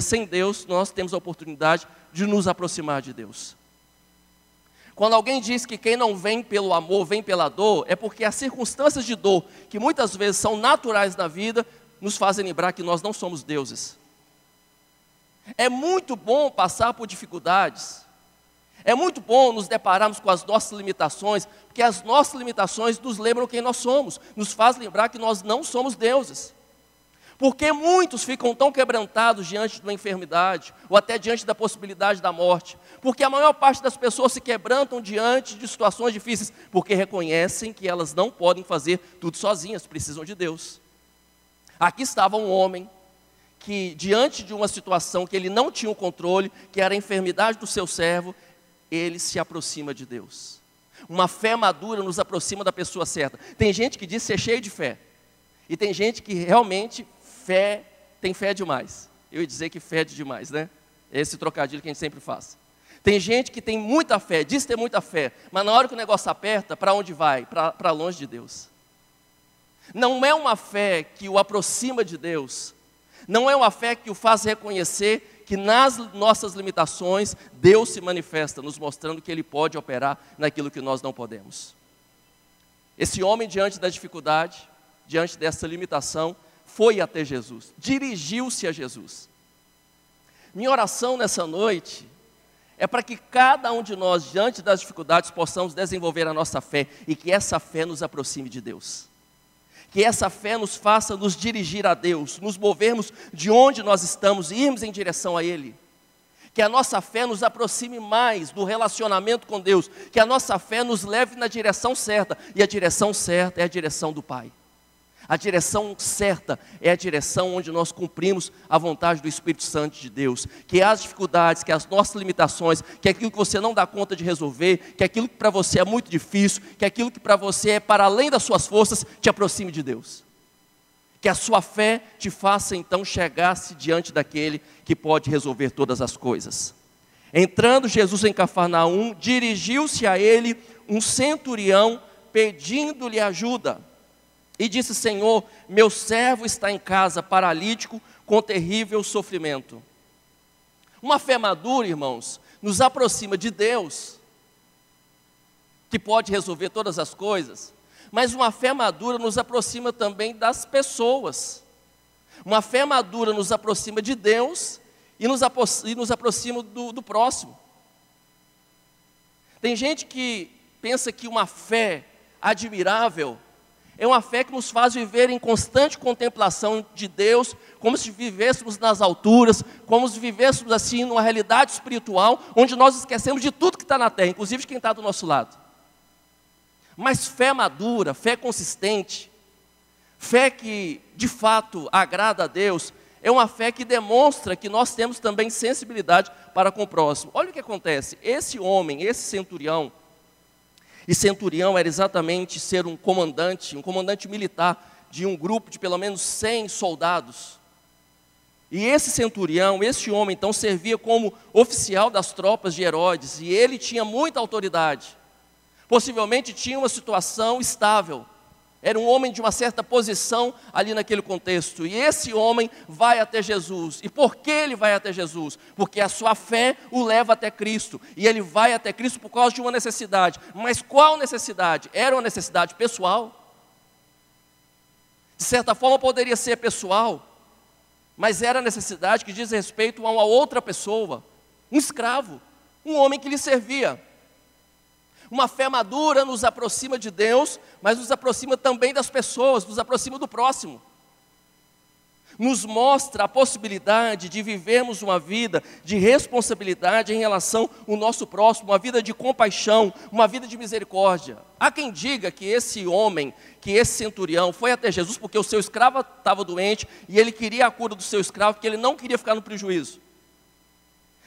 sem Deus, nós temos a oportunidade de nos aproximar de Deus. Quando alguém diz que quem não vem pelo amor, vem pela dor, é porque as circunstâncias de dor, que muitas vezes são naturais na vida, nos fazem lembrar que nós não somos deuses. É muito bom passar por dificuldades. É muito bom nos depararmos com as nossas limitações, porque as nossas limitações nos lembram quem nós somos, nos faz lembrar que nós não somos deuses. Porque muitos ficam tão quebrantados diante de uma enfermidade, ou até diante da possibilidade da morte. Porque a maior parte das pessoas se quebrantam diante de situações difíceis, porque reconhecem que elas não podem fazer tudo sozinhas, precisam de Deus. Aqui estava um homem que, diante de uma situação que ele não tinha o controle, que era a enfermidade do seu servo, ele se aproxima de Deus. Uma fé madura nos aproxima da pessoa certa. Tem gente que diz ser cheio de fé, e tem gente que realmente tem fé demais. Eu ia dizer que fede demais, né? Esse trocadilho que a gente sempre faz. Tem gente que tem muita fé, diz ter muita fé, mas na hora que o negócio aperta, para onde vai? Para longe de Deus. Não é uma fé que o aproxima de Deus, não é uma fé que o faz reconhecer que nas nossas limitações, Deus se manifesta, nos mostrando que Ele pode operar naquilo que nós não podemos. Esse homem, diante da dificuldade, diante dessa limitação, foi até Jesus, dirigiu-se a Jesus. Minha oração nessa noite é para que cada um de nós, diante das dificuldades, possamos desenvolver a nossa fé e que essa fé nos aproxime de Deus. Que essa fé nos faça nos dirigir a Deus, nos movermos de onde nós estamos e irmos em direção a Ele. Que a nossa fé nos aproxime mais do relacionamento com Deus, que a nossa fé nos leve na direção certa, e a direção certa é a direção do Pai. A direção certa é a direção onde nós cumprimos a vontade do Espírito Santo de Deus. Que as dificuldades, que as nossas limitações, que aquilo que você não dá conta de resolver, que aquilo que para você é muito difícil, que aquilo que para você é para além das suas forças, te aproxime de Deus. Que a sua fé te faça então chegar-se diante daquele que pode resolver todas as coisas. Entrando Jesus em Cafarnaum, dirigiu-se a ele um centurião pedindo-lhe ajuda. E disse: Senhor, meu servo está em casa, paralítico, com terrível sofrimento. Uma fé madura, irmãos, nos aproxima de Deus, que pode resolver todas as coisas, mas uma fé madura nos aproxima também das pessoas. Uma fé madura nos aproxima de Deus e nos aproxima do próximo. Tem gente que pensa que uma fé admirável é uma fé que nos faz viver em constante contemplação de Deus, como se vivêssemos nas alturas, como se vivêssemos assim numa realidade espiritual, onde nós esquecemos de tudo que está na terra, inclusive de quem está do nosso lado. Mas fé madura, fé consistente, fé que de fato agrada a Deus, é uma fé que demonstra que nós temos também sensibilidade para com o próximo. Olha o que acontece, esse homem, esse centurião, e centurião era exatamente ser um comandante militar de um grupo de pelo menos 100 soldados. E esse centurião, esse homem então servia como oficial das tropas de Herodes, e ele tinha muita autoridade. Possivelmente tinha uma situação estável. Era um homem de uma certa posição ali naquele contexto. E esse homem vai até Jesus. E por que ele vai até Jesus? Porque a sua fé o leva até Cristo. E ele vai até Cristo por causa de uma necessidade. Mas qual necessidade? Era uma necessidade pessoal. De certa forma poderia ser pessoal, mas era a necessidade que diz respeito a uma outra pessoa. Um escravo, um homem que lhe servia. Uma fé madura nos aproxima de Deus, mas nos aproxima também das pessoas, nos aproxima do próximo. Nos mostra a possibilidade de vivermos uma vida de responsabilidade em relação ao nosso próximo, uma vida de compaixão, uma vida de misericórdia. Há quem diga que esse homem, que esse centurião foi até Jesus porque o seu escravo estava doente e ele queria a cura do seu escravo, porque ele não queria ficar no prejuízo.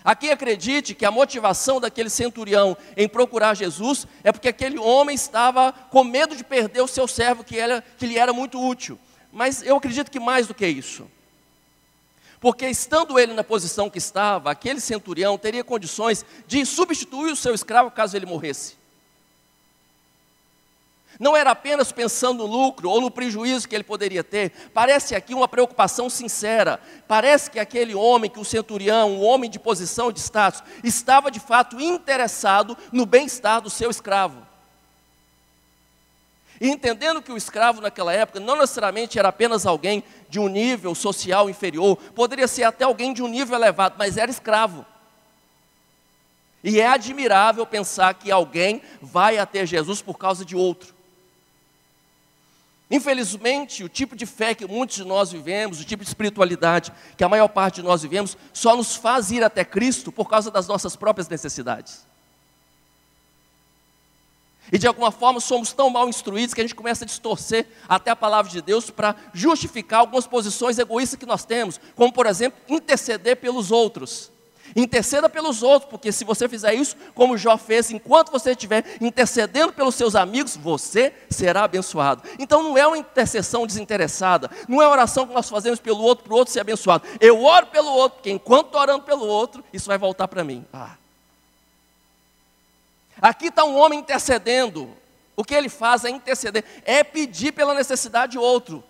Há quem acredite que a motivação daquele centurião em procurar Jesus é porque aquele homem estava com medo de perder o seu servo que lhe era muito útil. Mas eu acredito que mais do que isso. Porque estando ele na posição que estava, aquele centurião teria condições de substituir o seu escravo caso ele morresse. Não era apenas pensando no lucro ou no prejuízo que ele poderia ter. Parece aqui uma preocupação sincera. Parece que aquele homem, que o centurião, um homem de posição, de status, estava de fato interessado no bem-estar do seu escravo. E entendendo que o escravo naquela época não necessariamente era apenas alguém de um nível social inferior, poderia ser até alguém de um nível elevado, mas era escravo. E é admirável pensar que alguém vai até Jesus por causa de outro. Infelizmente, o tipo de fé que muitos de nós vivemos, o tipo de espiritualidade que a maior parte de nós vivemos, só nos faz ir até Cristo por causa das nossas próprias necessidades. E de alguma forma somos tão mal instruídos que a gente começa a distorcer até a palavra de Deus para justificar algumas posições egoístas que nós temos, como por exemplo, interceder pelos outros. Interceda pelos outros, porque se você fizer isso, como Jó fez, enquanto você estiver intercedendo pelos seus amigos, você será abençoado. Então não é uma intercessão desinteressada, não é uma oração que nós fazemos pelo outro, para o outro ser abençoado. Eu oro pelo outro, porque enquanto estou orando pelo outro, isso vai voltar para mim. Aqui está um homem intercedendo. O que ele faz é interceder, é pedir pela necessidade de outro.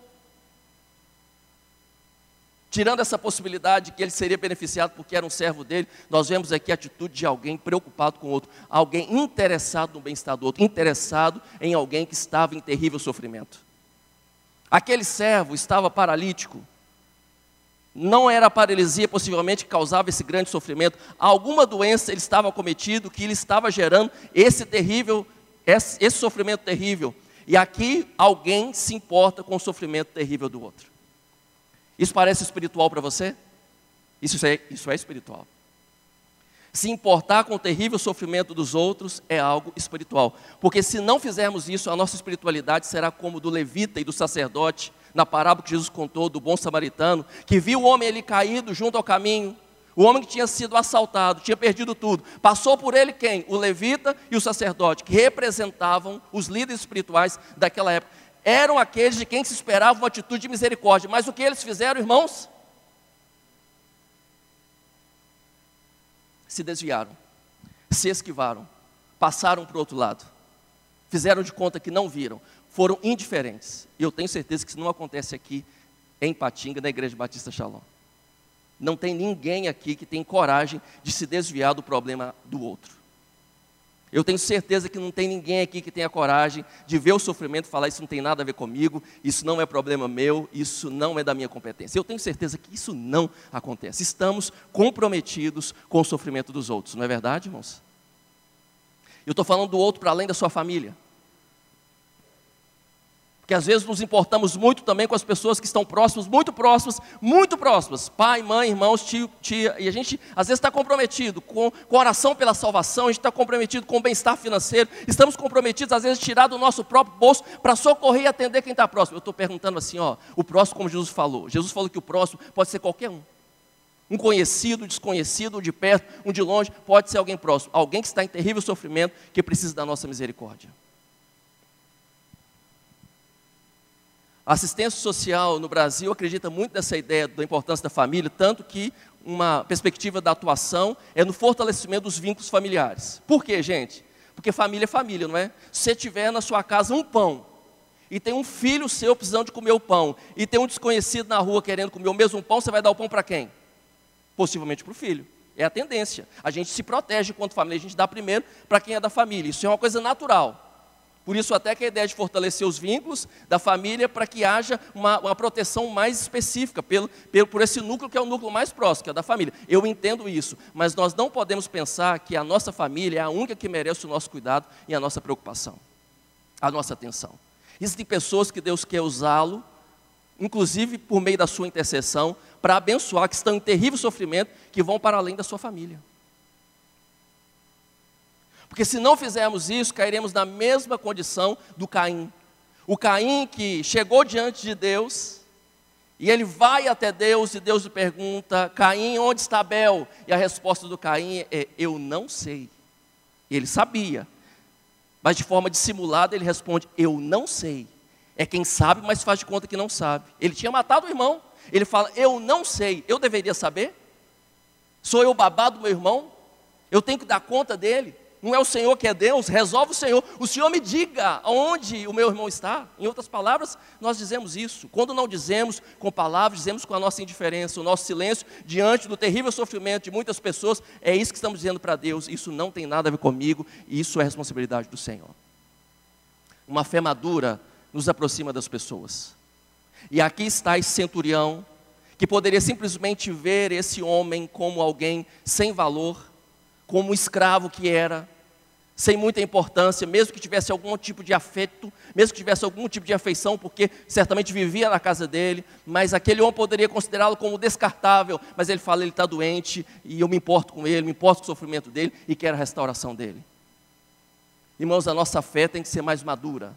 Tirando essa possibilidade de que ele seria beneficiado porque era um servo dele, nós vemos aqui a atitude de alguém preocupado com o outro, alguém interessado no bem-estar do outro, interessado em alguém que estava em terrível sofrimento. Aquele servo estava paralítico. Não era a paralisia possivelmente que causava esse grande sofrimento. Alguma doença ele estava acometido que ele estava gerando esse sofrimento terrível. E aqui alguém se importa com o sofrimento terrível do outro. Isso parece espiritual para você? Isso é espiritual. Se importar com o terrível sofrimento dos outros é algo espiritual. Porque se não fizermos isso, a nossa espiritualidade será como do levita e do sacerdote, na parábola que Jesus contou do bom samaritano, que viu o homem ali caído junto ao caminho, o homem que tinha sido assaltado, tinha perdido tudo. Passou por ele quem? O levita e o sacerdote, que representavam os líderes espirituais daquela época. Eram aqueles de quem se esperava uma atitude de misericórdia. Mas o que eles fizeram, irmãos? Se desviaram, se esquivaram, passaram para o outro lado, fizeram de conta que não viram, foram indiferentes. E eu tenho certeza que isso não acontece aqui em Patinga, na Igreja Batista Shalom. Não tem ninguém aqui que tem coragem de se desviar do problema do outro. Eu tenho certeza que não tem ninguém aqui que tenha coragem de ver o sofrimento e falar: isso não tem nada a ver comigo, isso não é problema meu, isso não é da minha competência. Eu tenho certeza que isso não acontece. Estamos comprometidos com o sofrimento dos outros, não é verdade, irmãos? Eu estou falando do outro para além da sua família. Porque às vezes nos importamos muito também com as pessoas que estão próximas, muito próximas, pai, mãe, irmãos, tio, tia, e a gente às vezes está comprometido com a oração pela salvação, a gente está comprometido com o bem-estar financeiro, estamos comprometidos às vezes a tirar do nosso próprio bolso para socorrer e atender quem está próximo. Eu estou perguntando assim, o próximo como Jesus falou que o próximo pode ser qualquer um conhecido, desconhecido, um de perto, um de longe, pode ser alguém próximo, alguém que está em terrível sofrimento, que precisa da nossa misericórdia. A assistência social no Brasil acredita muito nessa ideia da importância da família, tanto que uma perspectiva da atuação é no fortalecimento dos vínculos familiares. Por quê, gente? Porque família é família, não é? Se você tiver na sua casa um pão, e tem um filho seu precisando de comer o pão, e tem um desconhecido na rua querendo comer o mesmo pão, você vai dar o pão para quem? Possivelmente para o filho. É a tendência. A gente se protege enquanto família, a gente dá primeiro para quem é da família. Isso é uma coisa natural. Por isso até que a ideia de fortalecer os vínculos da família para que haja uma proteção mais específica por esse núcleo que é o núcleo mais próximo, que é da família. Eu entendo isso, mas nós não podemos pensar que a nossa família é a única que merece o nosso cuidado e a nossa preocupação, a nossa atenção. Existem pessoas que Deus quer usá-lo, inclusive por meio da sua intercessão, para abençoar, que estão em terrível sofrimento, que vão para além da sua família. Porque se não fizermos isso, cairemos na mesma condição do Caim. O Caim que chegou diante de Deus, e ele vai até Deus, e Deus lhe pergunta: Caim, onde está Abel? E a resposta do Caim é: eu não sei. Ele sabia, mas de forma dissimulada ele responde: eu não sei. É quem sabe, mas faz de conta que não sabe. Ele tinha matado o irmão. Ele fala: eu não sei. Eu deveria saber? Sou eu o babá do meu irmão? Eu tenho que dar conta dele? Não é o Senhor que é Deus? Resolve o Senhor. O Senhor me diga onde o meu irmão está. Em outras palavras, nós dizemos isso. Quando não dizemos com palavras, dizemos com a nossa indiferença, o nosso silêncio diante do terrível sofrimento de muitas pessoas. É isso que estamos dizendo para Deus. Isso não tem nada a ver comigo, e isso é responsabilidade do Senhor. Uma fé madura nos aproxima das pessoas. E aqui está esse centurião, que poderia simplesmente ver esse homem como alguém sem valor, como um escravo que era, sem muita importância, mesmo que tivesse algum tipo de afeto, mesmo que tivesse algum tipo de afeição, porque certamente vivia na casa dele, mas aquele homem poderia considerá-lo como descartável, mas ele fala: ele está doente, e eu me importo com ele, me importo com o sofrimento dele, e quero a restauração dele. Irmãos, a nossa fé tem que ser mais madura,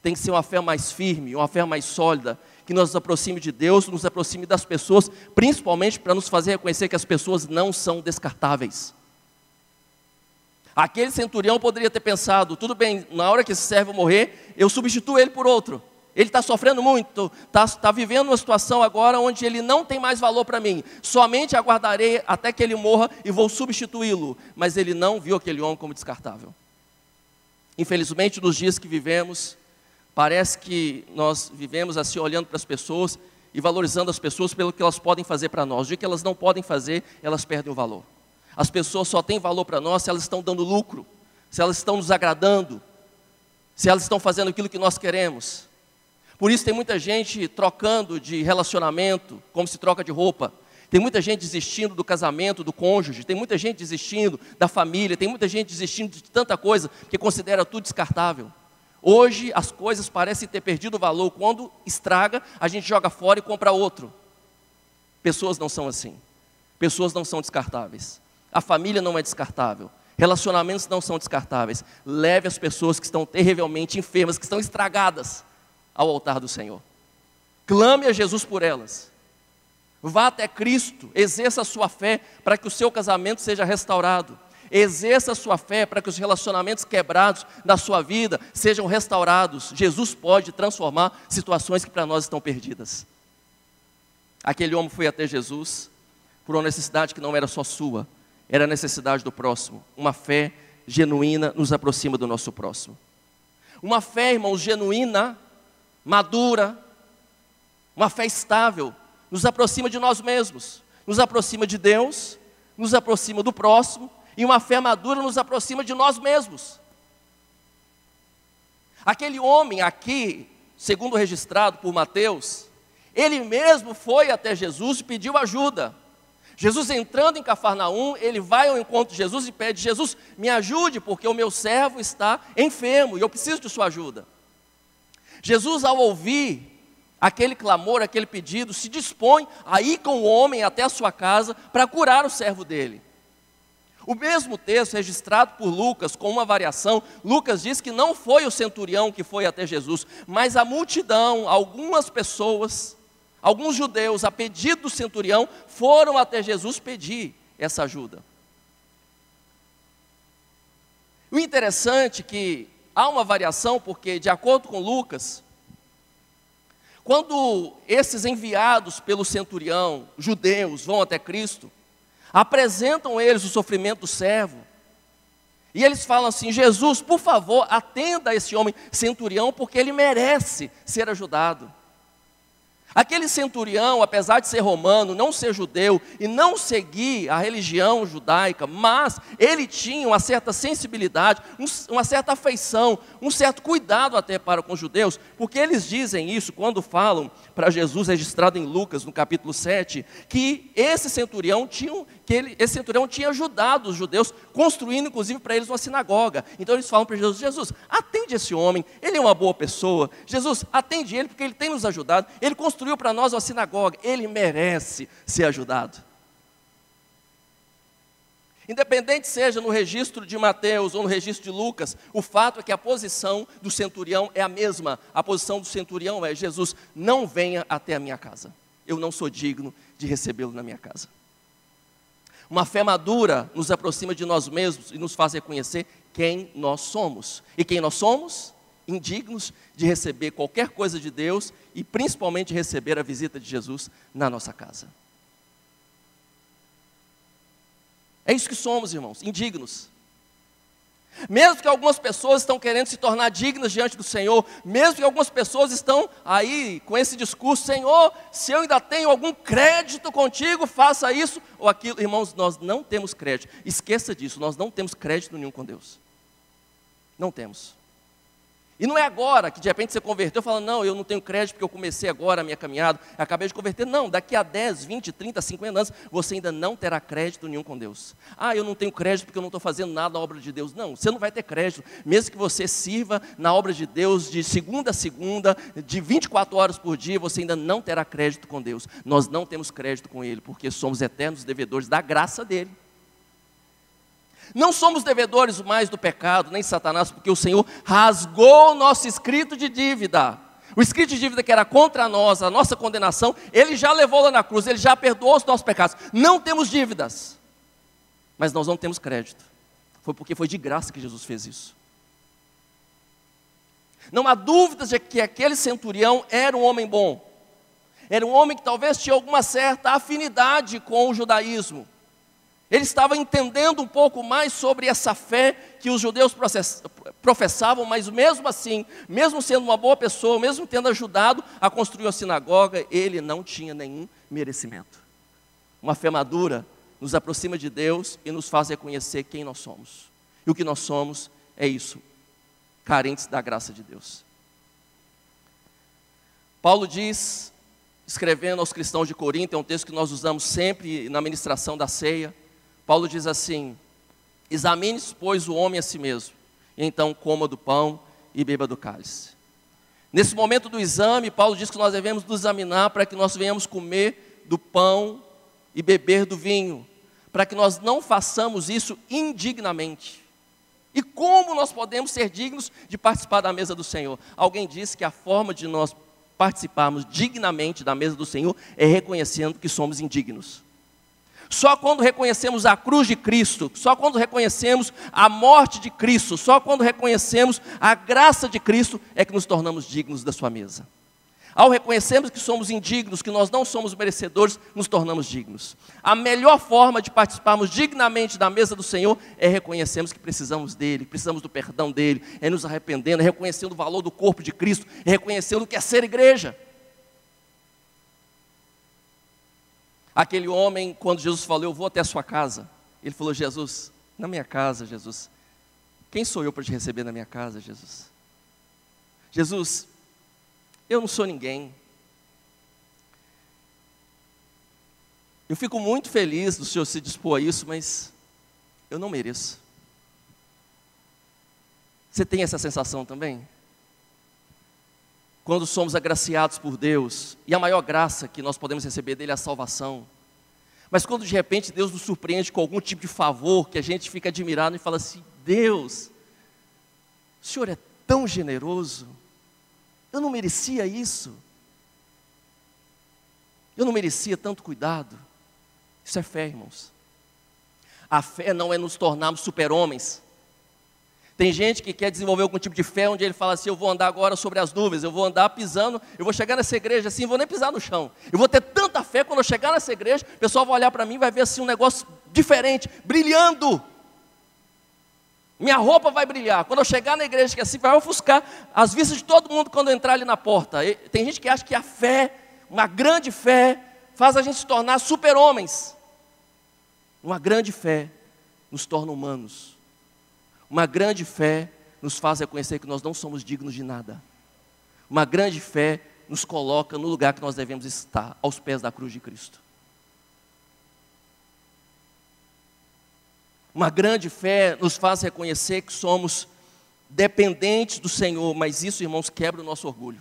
tem que ser uma fé mais firme, uma fé mais sólida, que nos aproxime de Deus, nos aproxime das pessoas, principalmente para nos fazer reconhecer que as pessoas não são descartáveis. Aquele centurião poderia ter pensado: tudo bem, na hora que esse servo morrer, eu substituo ele por outro. Ele está sofrendo muito, está vivendo uma situação agora onde ele não tem mais valor para mim. Somente aguardarei até que ele morra e vou substituí-lo. Mas ele não viu aquele homem como descartável. Infelizmente, nos dias que vivemos, parece que nós vivemos assim, olhando para as pessoas e valorizando as pessoas pelo que elas podem fazer para nós. O dia que elas não podem fazer, elas perdem o valor. As pessoas só têm valor para nós se elas estão dando lucro, se elas estão nos agradando, se elas estão fazendo aquilo que nós queremos. Por isso tem muita gente trocando de relacionamento, como se troca de roupa. Tem muita gente desistindo do casamento, do cônjuge. Tem muita gente desistindo da família. Tem muita gente desistindo de tanta coisa que considera tudo descartável. Hoje as coisas parecem ter perdido o valor. Quando estraga, a gente joga fora e compra outro. Pessoas não são assim. Pessoas não são descartáveis. A família não é descartável. Relacionamentos não são descartáveis. Leve as pessoas que estão terrivelmente enfermas, que estão estragadas, ao altar do Senhor. Clame a Jesus por elas. Vá até Cristo, exerça a sua fé para que o seu casamento seja restaurado. Exerça a sua fé para que os relacionamentos quebrados da sua vida sejam restaurados. Jesus pode transformar situações que para nós estão perdidas. Aquele homem foi até Jesus por uma necessidade que não era só sua, era a necessidade do próximo. Uma fé genuína nos aproxima do nosso próximo. Uma fé, irmãos, genuína, madura, uma fé estável, nos aproxima de nós mesmos, nos aproxima de Deus, nos aproxima do próximo, e uma fé madura nos aproxima de nós mesmos. Aquele homem aqui, segundo registrado por Mateus, ele mesmo foi até Jesus e pediu ajuda. Jesus entrando em Cafarnaum, ele vai ao encontro de Jesus e pede: Jesus, me ajude, porque o meu servo está enfermo e eu preciso de sua ajuda. Jesus, ao ouvir aquele clamor, aquele pedido, se dispõe a ir com o homem até a sua casa para curar o servo dele. O mesmo texto registrado por Lucas, com uma variação, Lucas diz que não foi o centurião que foi até Jesus, mas a multidão, algumas pessoas, alguns judeus, a pedido do centurião, foram até Jesus pedir essa ajuda. O interessante é que há uma variação, porque de acordo com Lucas, quando esses enviados pelo centurião, judeus, vão até Cristo, apresentam eles o sofrimento do servo, e eles falam assim: Jesus, por favor, atenda a esse homem centurião, porque ele merece ser ajudado. Aquele centurião, apesar de ser romano, não ser judeu e não seguir a religião judaica, mas ele tinha uma certa sensibilidade, uma certa afeição, um certo cuidado até para com os judeus, porque eles dizem isso quando falam para Jesus, registrado em Lucas, no capítulo 7, que esse centurião tinha ajudado os judeus, construindo inclusive para eles uma sinagoga. Então eles falam para Jesus: Jesus, atende esse homem, ele é uma boa pessoa. Jesus, atende ele porque ele tem nos ajudado, ele construiu para nós uma sinagoga, ele merece ser ajudado. Independente seja no registro de Mateus ou no registro de Lucas, o fato é que a posição do centurião é a mesma. A posição do centurião é: Jesus, não venha até a minha casa, eu não sou digno de recebê-lo na minha casa. Uma fé madura nos aproxima de nós mesmos e nos faz reconhecer quem nós somos. E quem nós somos? Indignos de receber qualquer coisa de Deus e principalmente receber a visita de Jesus na nossa casa. É isso que somos, irmãos, indignos. Mesmo que algumas pessoas estão querendo se tornar dignas diante do Senhor, mesmo que algumas pessoas estão aí com esse discurso: Senhor, se eu ainda tenho algum crédito contigo, faça isso ou aquilo. Irmãos, nós não temos crédito. Esqueça disso, nós não temos crédito nenhum com Deus. Não temos. E não é agora que de repente você converteu, falando: não, eu não tenho crédito porque eu comecei agora a minha caminhada, acabei de converter. Não, daqui a 10, 20, 30, 50 anos, você ainda não terá crédito nenhum com Deus. Ah, eu não tenho crédito porque eu não estou fazendo nada na obra de Deus. Não, você não vai ter crédito, mesmo que você sirva na obra de Deus de segunda a segunda, de 24 horas por dia, você ainda não terá crédito com Deus. Nós não temos crédito com Ele, porque somos eternos devedores da graça dEle. Não somos devedores mais do pecado, nem Satanás, porque o Senhor rasgou o nosso escrito de dívida. O escrito de dívida que era contra nós, a nossa condenação, Ele já levou lá na cruz, Ele já perdoou os nossos pecados. Não temos dívidas, mas nós não temos crédito. Foi porque foi de graça que Jesus fez isso. Não há dúvidas de que aquele centurião era um homem bom. Era um homem que talvez tinha alguma certa afinidade com o judaísmo. Ele estava entendendo um pouco mais sobre essa fé que os judeus professavam, mas mesmo assim, mesmo sendo uma boa pessoa, mesmo tendo ajudado a construir a sinagoga, ele não tinha nenhum merecimento. Uma fé madura nos aproxima de Deus e nos faz reconhecer quem nós somos. E o que nós somos é isso: carentes da graça de Deus. Paulo diz, escrevendo aos cristãos de Corinto, é um texto que nós usamos sempre na ministração da ceia. Paulo diz assim: examine-se, pois, o homem a si mesmo, e então coma do pão e beba do cálice. Nesse momento do exame, Paulo diz que nós devemos nos examinar para que nós venhamos comer do pão e beber do vinho, para que nós não façamos isso indignamente. E como nós podemos ser dignos de participar da mesa do Senhor? Alguém disse que a forma de nós participarmos dignamente da mesa do Senhor é reconhecendo que somos indignos. Só quando reconhecemos a cruz de Cristo, só quando reconhecemos a morte de Cristo, só quando reconhecemos a graça de Cristo, é que nos tornamos dignos da sua mesa. Ao reconhecermos que somos indignos, que nós não somos merecedores, nos tornamos dignos. A melhor forma de participarmos dignamente da mesa do Senhor é reconhecermos que precisamos dEle, precisamos do perdão dEle, é nos arrependendo, é reconhecendo o valor do corpo de Cristo, é reconhecendo o que é ser igreja. Aquele homem, quando Jesus falou: eu vou até a sua casa, ele falou: Jesus, na minha casa, Jesus, quem sou eu para te receber na minha casa, Jesus? Jesus, eu não sou ninguém. Eu fico muito feliz do Senhor se dispor a isso, mas eu não mereço. Você tem essa sensação também? Quando somos agraciados por Deus, e a maior graça que nós podemos receber dele é a salvação. Mas quando de repente Deus nos surpreende com algum tipo de favor, que a gente fica admirado e fala assim: Deus, o Senhor é tão generoso, eu não merecia isso, eu não merecia tanto cuidado. Isso é fé, irmãos. A fé não é nos tornarmos super-homens. Tem gente que quer desenvolver algum tipo de fé, onde ele fala assim: eu vou andar agora sobre as nuvens, eu vou andar pisando, eu vou chegar nessa igreja assim, vou nem pisar no chão. Eu vou ter tanta fé, quando eu chegar nessa igreja, o pessoal vai olhar para mim e vai ver assim um negócio diferente, brilhando. Minha roupa vai brilhar. Quando eu chegar na igreja, que assim vai ofuscar as vistas de todo mundo quando eu entrar ali na porta. Tem gente que acha que a fé, uma grande fé, faz a gente se tornar super-homens. Uma grande fé nos torna humanos. Uma grande fé nos faz reconhecer que nós não somos dignos de nada. Uma grande fé nos coloca no lugar que nós devemos estar, aos pés da cruz de Cristo. Uma grande fé nos faz reconhecer que somos dependentes do Senhor, mas isso, irmãos, quebra o nosso orgulho.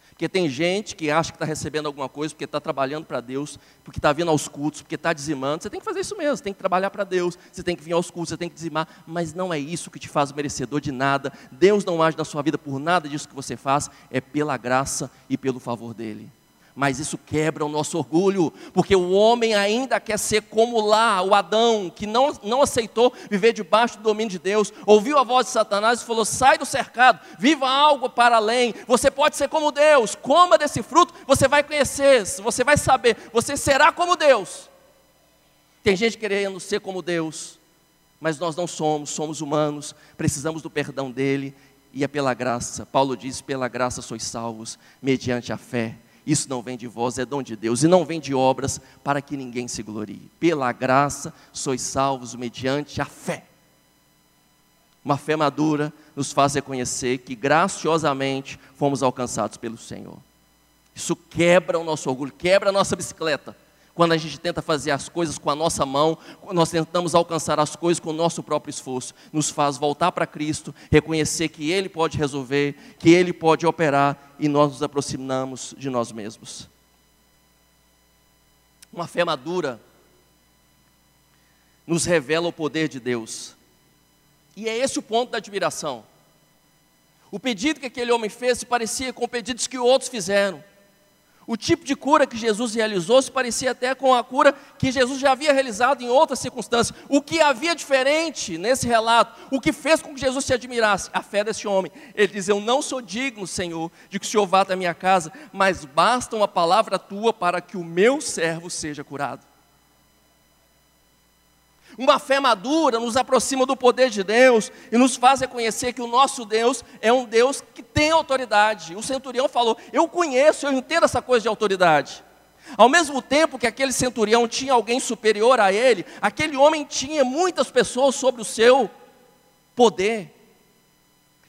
Porque tem gente que acha que está recebendo alguma coisa, porque está trabalhando para Deus, porque está vindo aos cultos, porque está dizimando. Você tem que fazer isso mesmo, você tem que trabalhar para Deus, você tem que vir aos cultos, você tem que dizimar, mas não é isso que te faz merecedor de nada. Deus não age na sua vida por nada disso que você faz, é pela graça e pelo favor dEle. Mas isso quebra o nosso orgulho, porque o homem ainda quer ser como lá, o Adão, que não aceitou viver debaixo do domínio de Deus, ouviu a voz de Satanás e falou, sai do cercado, viva algo para além, você pode ser como Deus, coma desse fruto, você vai conhecer, você vai saber, você será como Deus. Tem gente querendo ser como Deus, mas nós não somos, somos humanos, precisamos do perdão dEle, e é pela graça. Paulo diz, pela graça sois salvos, mediante a fé. Isso não vem de vós, é dom de Deus, e não vem de obras para que ninguém se glorie. Pela graça sois salvos mediante a fé. Uma fé madura nos faz reconhecer que graciosamente fomos alcançados pelo Senhor. Isso quebra o nosso orgulho, quebra a nossa bicicleta. Quando a gente tenta fazer as coisas com a nossa mão, quando nós tentamos alcançar as coisas com o nosso próprio esforço, nos faz voltar para Cristo, reconhecer que Ele pode resolver, que Ele pode operar, e nós nos aproximamos de nós mesmos. Uma fé madura nos revela o poder de Deus. E é esse o ponto da admiração. O pedido que aquele homem fez se parecia com pedidos que outros fizeram. O tipo de cura que Jesus realizou se parecia até com a cura que Jesus já havia realizado em outras circunstâncias. O que havia diferente nesse relato, o que fez com que Jesus se admirasse? A fé desse homem. Ele diz, eu não sou digno, Senhor, de que o Senhor vá até a minha casa, mas basta uma palavra tua para que o meu servo seja curado. Uma fé madura nos aproxima do poder de Deus e nos faz reconhecer que o nosso Deus é um Deus que tem autoridade. O centurião falou, eu conheço, eu entendo essa coisa de autoridade. Ao mesmo tempo que aquele centurião tinha alguém superior a ele, aquele homem tinha muitas pessoas sobre o seu poder.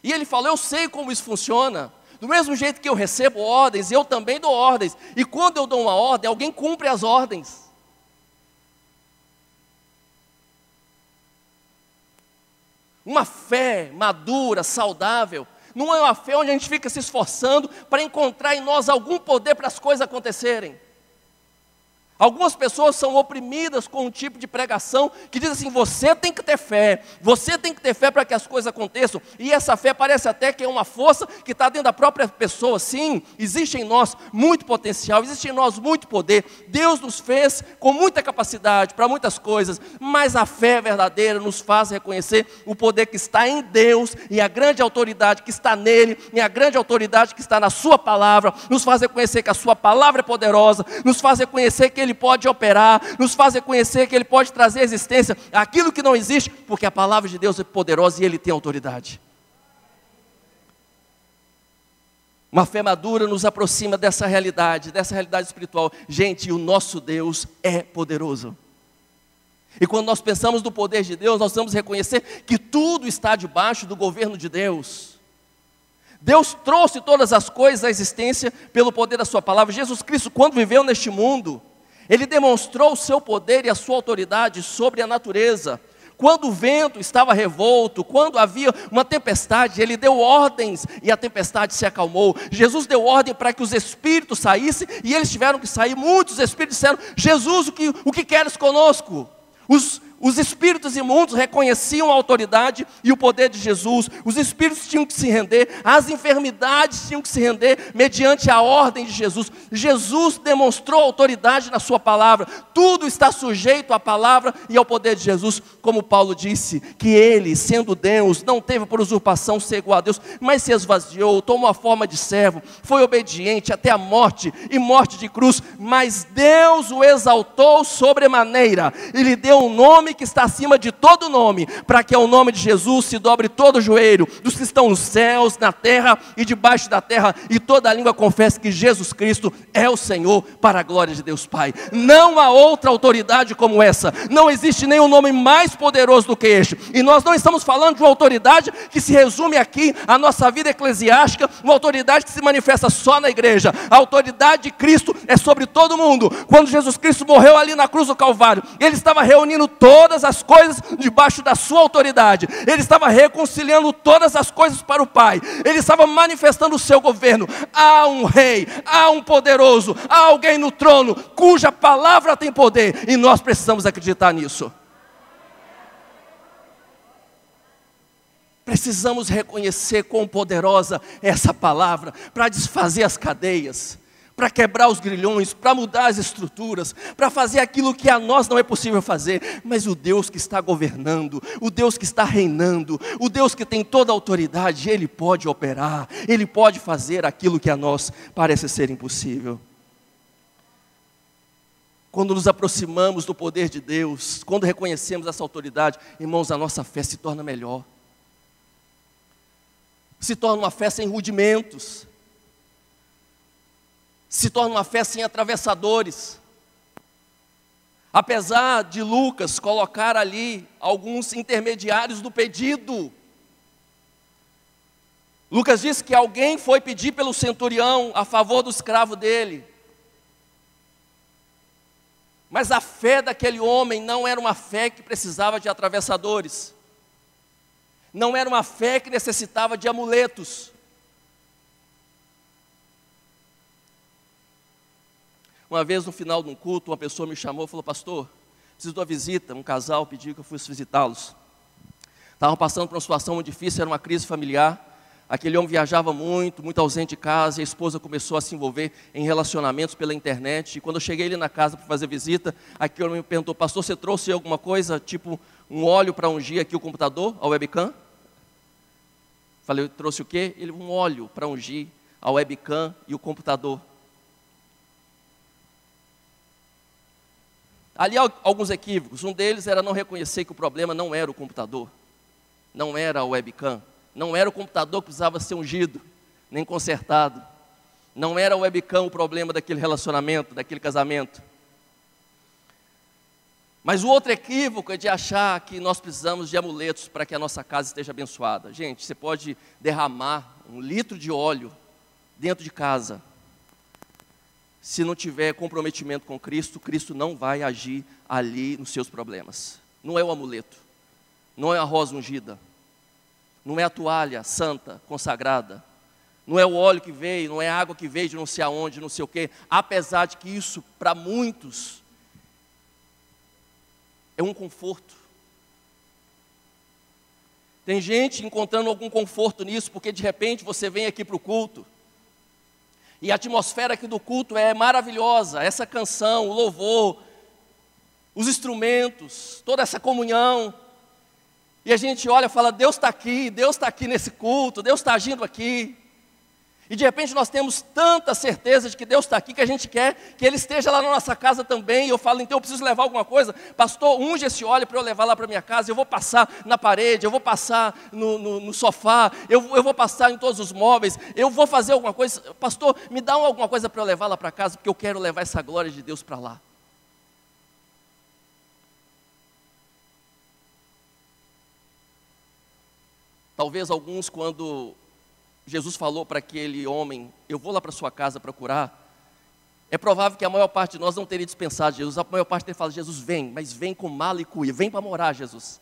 E ele falou, eu sei como isso funciona. Do mesmo jeito que eu recebo ordens, eu também dou ordens. E quando eu dou uma ordem, alguém cumpre as ordens. Uma fé madura, saudável, não é uma fé onde a gente fica se esforçando para encontrar em nós algum poder para as coisas acontecerem. Algumas pessoas são oprimidas com um tipo de pregação que diz assim, você tem que ter fé para que as coisas aconteçam. E essa fé parece até que é uma força que está dentro da própria pessoa. Sim, existe em nós muito potencial, existe em nós muito poder. Deus nos fez com muita capacidade para muitas coisas, mas a fé verdadeira nos faz reconhecer o poder que está em Deus e a grande autoridade que está nele, e a grande autoridade que está na sua palavra, nos faz reconhecer que a sua palavra é poderosa, nos faz reconhecer que Ele pode operar, nos faz reconhecer que Ele pode trazer à existência aquilo que não existe, porque a palavra de Deus é poderosa e Ele tem autoridade. Uma fé madura nos aproxima dessa realidade espiritual. Gente, o nosso Deus é poderoso. E quando nós pensamos no poder de Deus, nós vamos reconhecer que tudo está debaixo do governo de Deus. Deus trouxe todas as coisas à existência pelo poder da sua palavra. Jesus Cristo, quando viveu neste mundo, Ele demonstrou o seu poder e a sua autoridade sobre a natureza. Quando o vento estava revolto, quando havia uma tempestade, Ele deu ordens e a tempestade se acalmou. Jesus deu ordem para que os espíritos saíssem e eles tiveram que sair. Muitos espíritos disseram, Jesus, o que queres conosco? Os espíritos imundos reconheciam a autoridade e o poder de Jesus. Os espíritos tinham que se render, as enfermidades tinham que se render mediante a ordem de Jesus. Jesus demonstrou autoridade na sua palavra. Tudo está sujeito à palavra e ao poder de Jesus. Como Paulo disse, que Ele, sendo Deus, não teve por usurpação ser igual a Deus, mas se esvaziou, tomou a forma de servo, foi obediente até a morte e morte de cruz. Mas Deus o exaltou sobremaneira e lhe deu um nome nome que está acima de todo nome, para que ao nome de Jesus se dobre todo o joelho, dos que estão nos céus, na terra e debaixo da terra, e toda a língua confesse que Jesus Cristo é o Senhor, para a glória de Deus Pai. Não há outra autoridade como essa, não existe nenhum nome mais poderoso do que este, e nós não estamos falando de uma autoridade que se resume aqui à nossa vida eclesiástica, uma autoridade que se manifesta só na igreja. A autoridade de Cristo é sobre todo mundo. Quando Jesus Cristo morreu ali na cruz do Calvário, Ele estava reunindo todas as coisas debaixo da sua autoridade, Ele estava reconciliando todas as coisas para o Pai, Ele estava manifestando o seu governo. Há um rei, há um poderoso, há alguém no trono, cuja palavra tem poder, e nós precisamos acreditar nisso. Precisamos reconhecer quão poderosa é essa palavra, para desfazer as cadeias, para quebrar os grilhões, para mudar as estruturas, para fazer aquilo que a nós não é possível fazer. Mas o Deus que está governando, o Deus que está reinando, o Deus que tem toda a autoridade, Ele pode operar, Ele pode fazer aquilo que a nós parece ser impossível. Quando nos aproximamos do poder de Deus, quando reconhecemos essa autoridade, irmãos, a nossa fé se torna melhor. Se torna uma fé sem rudimentos, se torna uma fé sem atravessadores. Apesar de Lucas colocar ali alguns intermediários do pedido, Lucas diz que alguém foi pedir pelo centurião a favor do escravo dele. Mas a fé daquele homem não era uma fé que precisava de atravessadores. Não era uma fé que necessitava de amuletos. Uma vez no final de um culto, uma pessoa me chamou e falou: pastor, preciso de uma visita. Um casal pediu que eu fosse visitá-los. Estavam passando por uma situação muito difícil, era uma crise familiar. Aquele homem viajava muito, muito ausente de casa, e a esposa começou a se envolver em relacionamentos pela internet. E quando eu cheguei ali na casa para fazer visita, aquele homem me perguntou: pastor, você trouxe alguma coisa, tipo um óleo para ungir aqui o computador, a webcam? Falei: eu trouxe o quê? Ele: um óleo para ungir a webcam e o computador. Ali há alguns equívocos. Um deles era não reconhecer que o problema não era o computador, não era a webcam, não era o computador que precisava ser ungido, nem consertado. Não era a webcam o problema daquele relacionamento, daquele casamento. Mas o outro equívoco é de achar que nós precisamos de amuletos para que a nossa casa esteja abençoada. Gente, você pode derramar 1 litro de óleo dentro de casa. Se não tiver comprometimento com Cristo, Cristo não vai agir ali nos seus problemas. Não é o amuleto, não é a rosa ungida, não é a toalha santa, consagrada, não é o óleo que veio, não é a água que veio de não sei aonde, não sei o quê. Apesar de que isso, para muitos, é um conforto. Tem gente encontrando algum conforto nisso, porque de repente você vem aqui para o culto, e a atmosfera aqui do culto é maravilhosa, essa canção, o louvor, os instrumentos, toda essa comunhão, e a gente olha e fala: Deus está aqui nesse culto, Deus está agindo aqui. E de repente nós temos tanta certeza de que Deus está aqui, que a gente quer que Ele esteja lá na nossa casa também. E eu falo: então eu preciso levar alguma coisa. Pastor, unge esse óleo para eu levar lá para minha casa. Eu vou passar na parede, eu vou passar no sofá, eu vou passar em todos os móveis, eu vou fazer alguma coisa. Pastor, me dá alguma coisa para eu levar lá para casa, porque eu quero levar essa glória de Deus para lá. Talvez alguns, quando Jesus falou para aquele homem: eu vou lá para sua casa para curar, é provável que a maior parte de nós não teria dispensado Jesus. A maior parte teria falado: Jesus, vem, mas vem com mala e cuia, vem para morar, Jesus.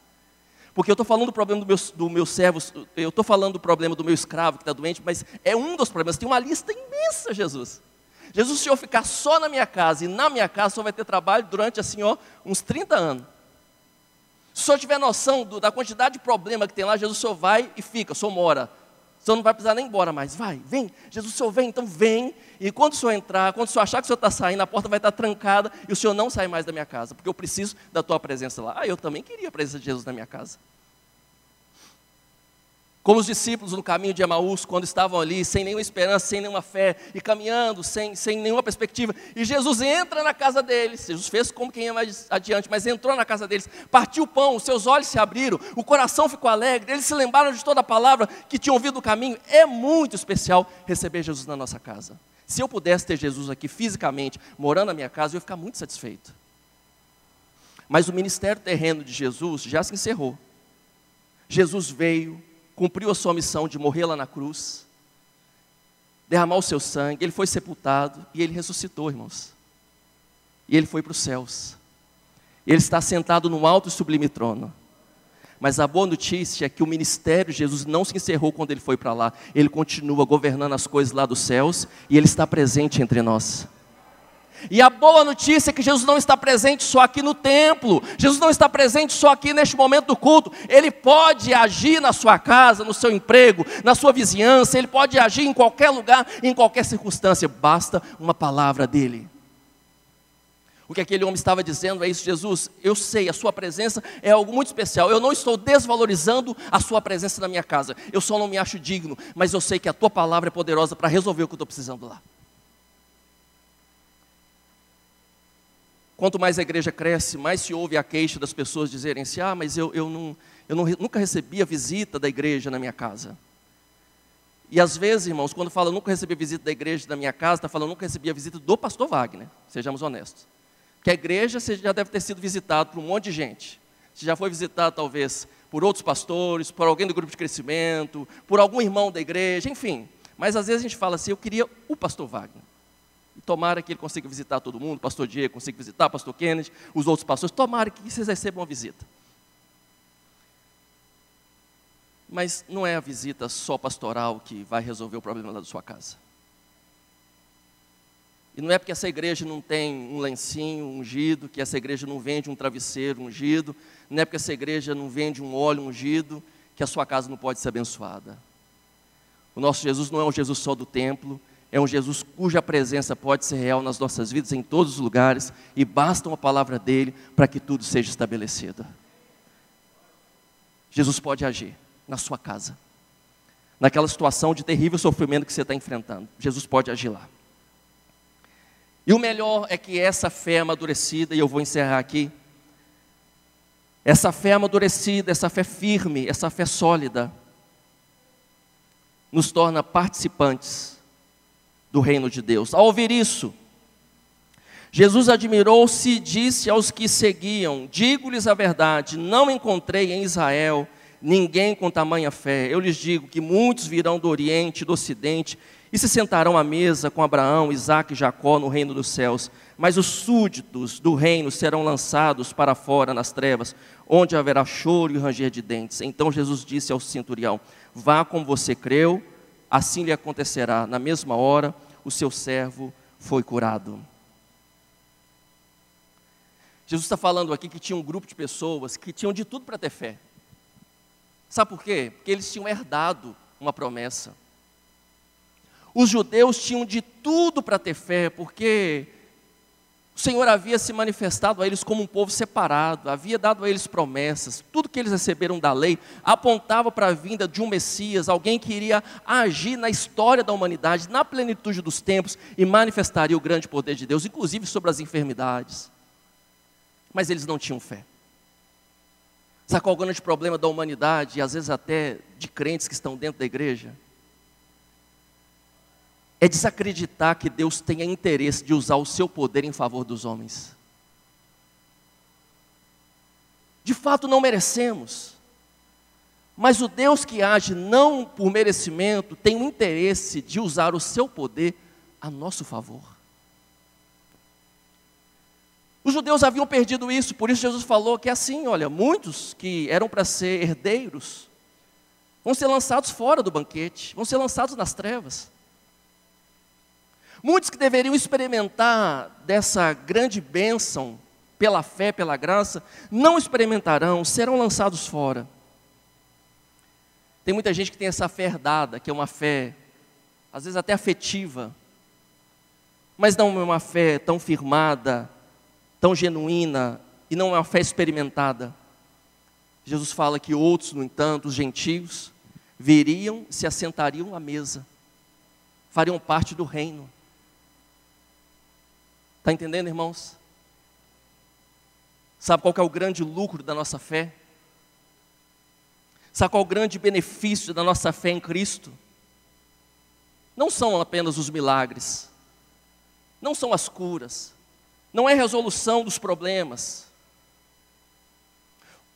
Porque eu estou falando do problema do meu servo, eu estou falando do problema do meu escravo que está doente, mas é um dos problemas, tem uma lista imensa, Jesus. Jesus, se o senhor ficar só na minha casa, e na minha casa o senhor vai ter trabalho durante assim, uns 30 anos. Se o senhor tiver noção da quantidade de problema que tem lá, Jesus, o senhor vai e fica, o senhor mora. O senhor não vai precisar nem ir embora mais, vai, vem, Jesus, o senhor vem, então vem, e quando o senhor entrar, quando o senhor achar que o senhor está saindo, a porta vai estar trancada, e o senhor não sai mais da minha casa, porque eu preciso da tua presença lá. Eu também queria a presença de Jesus na minha casa. Como os discípulos no caminho de Emaús, quando estavam ali, sem nenhuma esperança, sem nenhuma fé, e caminhando, sem nenhuma perspectiva, e Jesus entra na casa deles. Jesus fez como quem ia mais adiante, mas entrou na casa deles, partiu o pão, os seus olhos se abriram, o coração ficou alegre, eles se lembraram de toda a palavra que tinham ouvido no caminho. É muito especial receber Jesus na nossa casa. Se eu pudesse ter Jesus aqui fisicamente, morando na minha casa, eu ia ficar muito satisfeito. Mas o ministério terreno de Jesus já se encerrou. Jesus veio, cumpriu a sua missão de morrer lá na cruz, derramar o seu sangue, ele foi sepultado e ele ressuscitou, irmãos. E ele foi para os céus. Ele está sentado no alto e sublime trono. Mas a boa notícia é que o ministério de Jesus não se encerrou quando ele foi para lá. Ele continua governando as coisas lá dos céus e ele está presente entre nós. E a boa notícia é que Jesus não está presente só aqui no templo. Jesus não está presente só aqui neste momento do culto. Ele pode agir na sua casa, no seu emprego, na sua vizinhança. Ele pode agir em qualquer lugar, em qualquer circunstância. Basta uma palavra dele. O que aquele homem estava dizendo é isso: Jesus, eu sei, a sua presença é algo muito especial. Eu não estou desvalorizando a sua presença na minha casa. Eu só não me acho digno, mas eu sei que a tua palavra é poderosa para resolver o que eu estou precisando lá. Quanto mais a igreja cresce, mais se ouve a queixa das pessoas dizerem assim: mas nunca recebi a visita da igreja na minha casa. E às vezes, irmãos, quando fala nunca recebi a visita da igreja na minha casa, está falando nunca recebi a visita do pastor Wagner, sejamos honestos. Porque a igreja você já deve ter sido visitado por um monte de gente. Você já foi visitado talvez por outros pastores, por alguém do grupo de crescimento, por algum irmão da igreja, enfim. Mas às vezes a gente fala assim: eu queria o pastor Wagner. Tomara que ele consiga visitar todo mundo, o pastor Diego consiga visitar, o pastor Kennedy, os outros pastores, tomara que vocês recebam uma visita. Mas não é a visita só pastoral que vai resolver o problema lá da sua casa. E não é porque essa igreja não tem um lencinho ungido, que essa igreja não vende um travesseiro ungido, não é porque essa igreja não vende um óleo ungido, que a sua casa não pode ser abençoada. O nosso Jesus não é um Jesus só do templo, é um Jesus cuja presença pode ser real nas nossas vidas, em todos os lugares, e basta uma palavra dele para que tudo seja estabelecido. Jesus pode agir na sua casa, naquela situação de terrível sofrimento que você está enfrentando. Jesus pode agir lá. E o melhor é que essa fé amadurecida, e eu vou encerrar aqui, essa fé amadurecida, essa fé firme, essa fé sólida, nos torna participantes do reino de Deus. Ao ouvir isso, Jesus admirou-se e disse aos que seguiam: digo-lhes a verdade, não encontrei em Israel ninguém com tamanha fé. Eu lhes digo que muitos virão do Oriente e do Ocidente e se sentarão à mesa com Abraão, Isaque e Jacó no reino dos céus. Mas os súditos do reino serão lançados para fora nas trevas, onde haverá choro e ranger de dentes. Então Jesus disse ao centurião: vá como você creu, assim lhe acontecerá. Na mesma hora, o seu servo foi curado. Jesus está falando aqui que tinha um grupo de pessoas que tinham de tudo para ter fé. Sabe por quê? Porque eles tinham herdado uma promessa. Os judeus tinham de tudo para ter fé, porque o Senhor havia se manifestado a eles como um povo separado, havia dado a eles promessas. Tudo que eles receberam da lei apontava para a vinda de um Messias, alguém que iria agir na história da humanidade, na plenitude dos tempos, e manifestaria o grande poder de Deus, inclusive sobre as enfermidades. Mas eles não tinham fé. Sabe qual é o grande problema da humanidade, e às vezes até de crentes que estão dentro da igreja? É desacreditar que Deus tenha interesse de usar o seu poder em favor dos homens. De fato não merecemos, mas o Deus que age não por merecimento tem o interesse de usar o seu poder a nosso favor. Os judeus haviam perdido isso, por isso Jesus falou que é assim: olha, muitos que eram para ser herdeiros vão ser lançados fora do banquete, vão ser lançados nas trevas. Muitos que deveriam experimentar dessa grande bênção, pela fé, pela graça, não experimentarão, serão lançados fora. Tem muita gente que tem essa fé herdada, que é uma fé, às vezes até afetiva, mas não é uma fé tão firmada, tão genuína, e não é uma fé experimentada. Jesus fala que outros, no entanto, os gentios, viriam, se assentariam à mesa, fariam parte do reino. Está entendendo, irmãos? Sabe qual que é o grande lucro da nossa fé? Sabe qual é o grande benefício da nossa fé em Cristo? Não são apenas os milagres, não são as curas, não é a resolução dos problemas.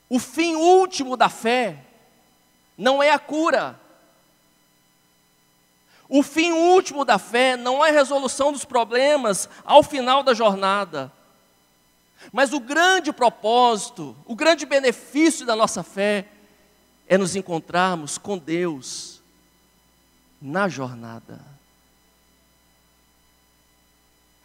O fim último da fé não é a cura. O fim último da fé não é a resolução dos problemas ao final da jornada. Mas o grande propósito, o grande benefício da nossa fé é nos encontrarmos com Deus na jornada.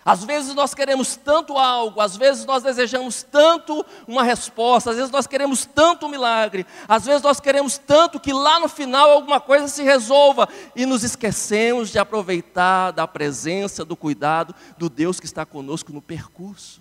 Às vezes nós queremos tanto algo, às vezes nós desejamos tanto uma resposta, às vezes nós queremos tanto um milagre, às vezes nós queremos tanto que lá no final alguma coisa se resolva e nos esquecemos de aproveitar da presença, do cuidado do Deus que está conosco no percurso.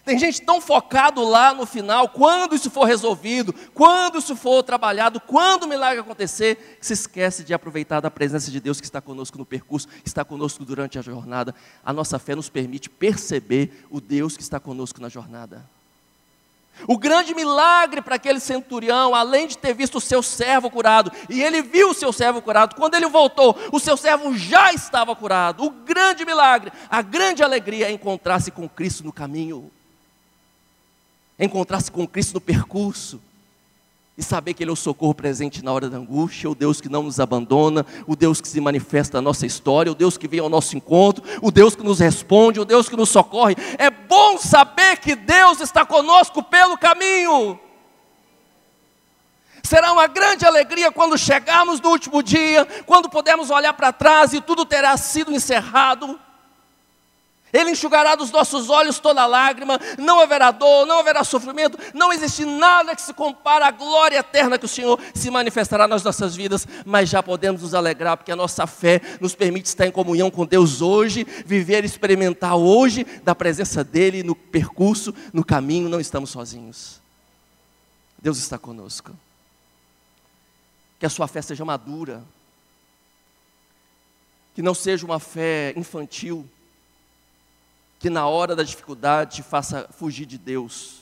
Tem gente tão focado lá no final, quando isso for resolvido, quando isso for trabalhado, quando o milagre acontecer, que se esquece de aproveitar da presença de Deus que está conosco no percurso, que está conosco durante a jornada. A nossa fé nos permite perceber o Deus que está conosco na jornada. O grande milagre para aquele centurião, além de ter visto o seu servo curado, e ele viu o seu servo curado, quando ele voltou, o seu servo já estava curado. O grande milagre, a grande alegria é encontrar-se com Cristo no caminho. Encontrar-se com Cristo no percurso e saber que Ele é o socorro presente na hora da angústia, o Deus que não nos abandona, o Deus que se manifesta na nossa história, o Deus que vem ao nosso encontro, o Deus que nos responde, o Deus que nos socorre. É bom saber que Deus está conosco pelo caminho. Será uma grande alegria quando chegarmos no último dia, quando pudermos olhar para trás e tudo terá sido encerrado. Ele enxugará dos nossos olhos toda lágrima, não haverá dor, não haverá sofrimento, não existe nada que se compare à glória eterna que o Senhor se manifestará nas nossas vidas, mas já podemos nos alegrar, porque a nossa fé nos permite estar em comunhão com Deus hoje, viver e experimentar hoje da presença dEle no percurso, no caminho, não estamos sozinhos. Deus está conosco. Que a sua fé seja madura, que não seja uma fé infantil, que na hora da dificuldade te faça fugir de Deus.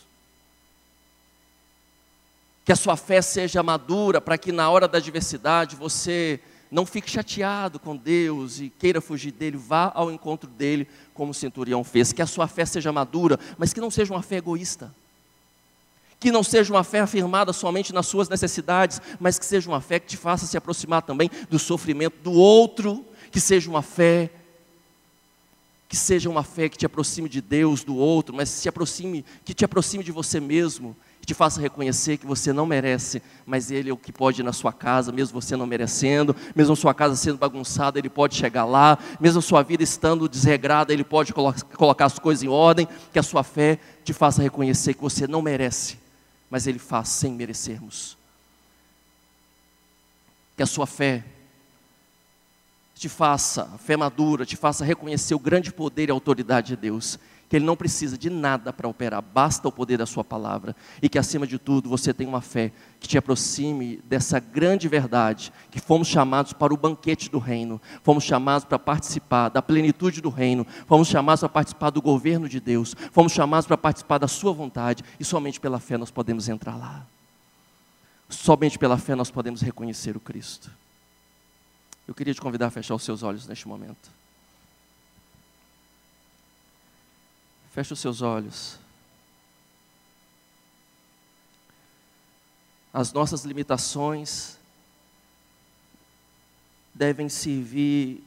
Que a sua fé seja madura para que na hora da adversidade você não fique chateado com Deus e queira fugir dele, vá ao encontro dele como o centurião fez. Que a sua fé seja madura, mas que não seja uma fé egoísta. Que não seja uma fé afirmada somente nas suas necessidades, mas que seja uma fé que te faça se aproximar também do sofrimento do outro. Que seja uma fé que te aproxime de Deus, do outro, mas que te aproxime de você mesmo, que te faça reconhecer que você não merece, mas Ele é o que pode ir na sua casa, mesmo você não merecendo, mesmo a sua casa sendo bagunçada, Ele pode chegar lá, mesmo a sua vida estando desregrada, Ele pode colocar as coisas em ordem, que a sua fé te faça reconhecer que você não merece, mas Ele faz sem merecermos. Que a sua fé te faça, a fé madura, te faça reconhecer o grande poder e a autoridade de Deus, que Ele não precisa de nada para operar, basta o poder da sua palavra, e que acima de tudo você tenha uma fé que te aproxime dessa grande verdade, que fomos chamados para o banquete do reino, fomos chamados para participar da plenitude do reino, fomos chamados para participar do governo de Deus, fomos chamados para participar da sua vontade, e somente pela fé nós podemos entrar lá, somente pela fé nós podemos reconhecer o Cristo. Eu queria te convidar a fechar os seus olhos neste momento. Feche os seus olhos. As nossas limitações devem servir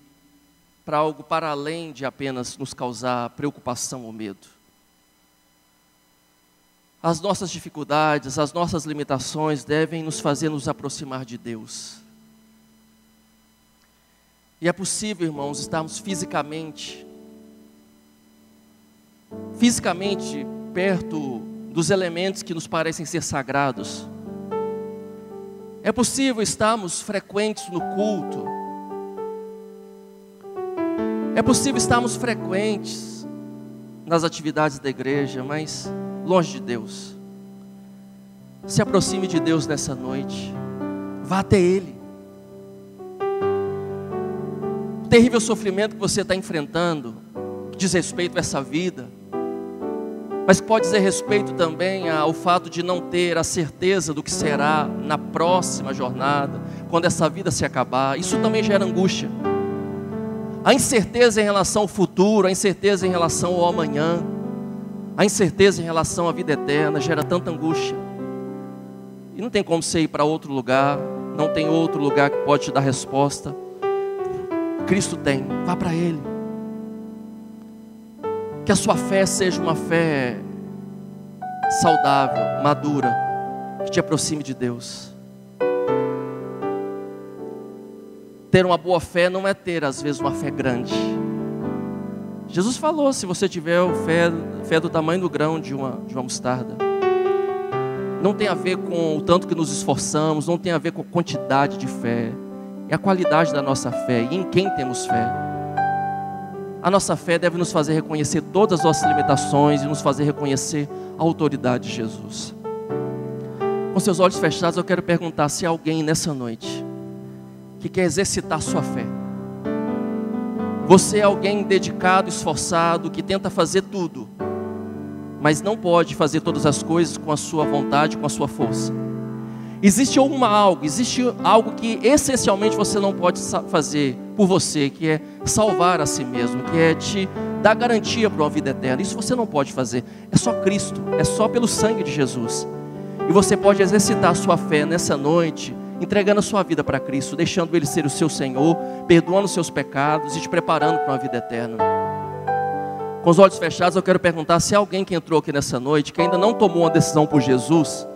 para algo para além de apenas nos causar preocupação ou medo. As nossas dificuldades, as nossas limitações devem nos fazer nos aproximar de Deus. E é possível, irmãos, estarmos fisicamente perto dos elementos que nos parecem ser sagrados. É possível estarmos frequentes no culto. É possível estarmos frequentes nas atividades da igreja, mas longe de Deus. Se aproxime de Deus nessa noite. Vá até Ele. O terrível sofrimento que você está enfrentando, que diz respeito a essa vida, mas pode dizer respeito também ao fato de não ter a certeza do que será na próxima jornada, quando essa vida se acabar. Isso também gera angústia. A incerteza em relação ao futuro, a incerteza em relação ao amanhã, a incerteza em relação à vida eterna gera tanta angústia. E não tem como você ir para outro lugar, não tem outro lugar que pode te dar resposta. Cristo tem, vá para Ele. Que a sua fé seja uma fé saudável, madura, que te aproxime de Deus. Ter uma boa fé não é ter, às vezes, uma fé grande. Jesus falou, se você tiver fé do tamanho do grão de uma mostarda. Não tem a ver com o tanto que nos esforçamos, não tem a ver com a quantidade de fé. É a qualidade da nossa fé e em quem temos fé. A nossa fé deve nos fazer reconhecer todas as nossas limitações e nos fazer reconhecer a autoridade de Jesus. Com seus olhos fechados, eu quero perguntar se há alguém nessa noite que quer exercitar sua fé. Você é alguém dedicado, esforçado, que tenta fazer tudo, mas não pode fazer todas as coisas com a sua vontade, com a sua força. Existe algo que essencialmente você não pode fazer por você, que é salvar a si mesmo, que é te dar garantia para uma vida eterna. Isso você não pode fazer, é só Cristo, é só pelo sangue de Jesus. E você pode exercitar a sua fé nessa noite, entregando a sua vida para Cristo, deixando Ele ser o seu Senhor, perdoando os seus pecados e te preparando para uma vida eterna. Com os olhos fechados, eu quero perguntar se há alguém que entrou aqui nessa noite, que ainda não tomou uma decisão por Jesus,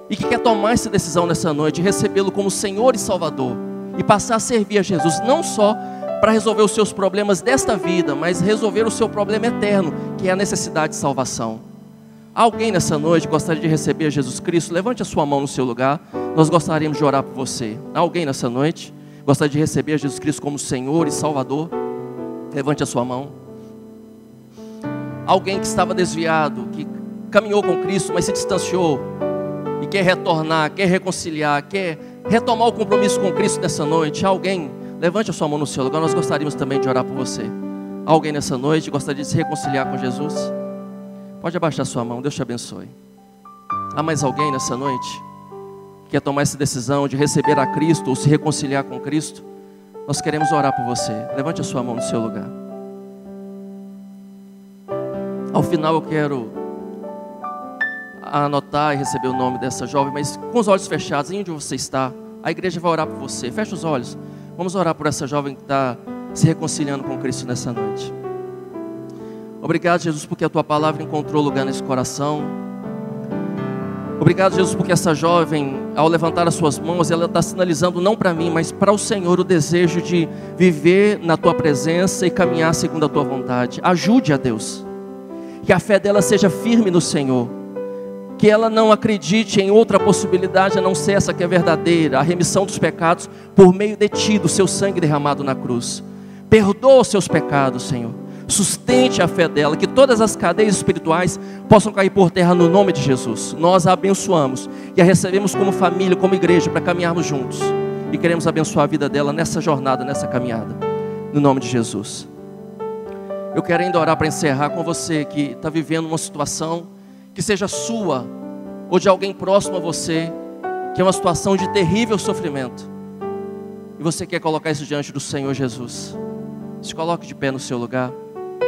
e que quer tomar essa decisão nessa noite, recebê-lo como Senhor e Salvador, e passar a servir a Jesus, não só para resolver os seus problemas desta vida, mas resolver o seu problema eterno, que é a necessidade de salvação. Alguém nessa noite gostaria de receber a Jesus Cristo? Levante a sua mão no seu lugar, nós gostaríamos de orar por você. Alguém nessa noite gostaria de receber a Jesus Cristo como Senhor e Salvador? Levante a sua mão. Alguém que estava desviado, que caminhou com Cristo, mas se distanciou, e quer retornar, quer reconciliar, quer retomar o compromisso com Cristo nessa noite. Alguém, levante a sua mão no seu lugar, nós gostaríamos também de orar por você. Alguém nessa noite gostaria de se reconciliar com Jesus? Pode abaixar sua mão, Deus te abençoe. Há mais alguém nessa noite que quer tomar essa decisão de receber a Cristo ou se reconciliar com Cristo? Nós queremos orar por você. Levante a sua mão no seu lugar. Ao final eu quero anotar e receber o nome dessa jovem, mas com os olhos fechados, onde você está, a igreja vai orar por você. Feche os olhos, vamos orar por essa jovem que está se reconciliando com Cristo nessa noite. Obrigado, Jesus, porque a Tua palavra encontrou lugar nesse coração. Obrigado, Jesus, porque essa jovem, ao levantar as suas mãos, ela está sinalizando não para mim, mas para o Senhor, o desejo de viver na Tua presença e caminhar segundo a Tua vontade. Ajude a Deus, que a fé dela seja firme no Senhor, que ela não acredite em outra possibilidade a não ser essa que é verdadeira, a remissão dos pecados por meio de Ti, do Seu sangue derramado na cruz. Perdoa os seus pecados, Senhor. Sustente a fé dela, que todas as cadeias espirituais possam cair por terra no nome de Jesus. Nós a abençoamos e a recebemos como família, como igreja, para caminharmos juntos. E queremos abençoar a vida dela nessa jornada, nessa caminhada, no nome de Jesus. Eu quero ainda orar para encerrar com você que está vivendo uma situação que seja sua ou de alguém próximo a você, que é uma situação de terrível sofrimento, e você quer colocar isso diante do Senhor Jesus. Se coloque de pé no seu lugar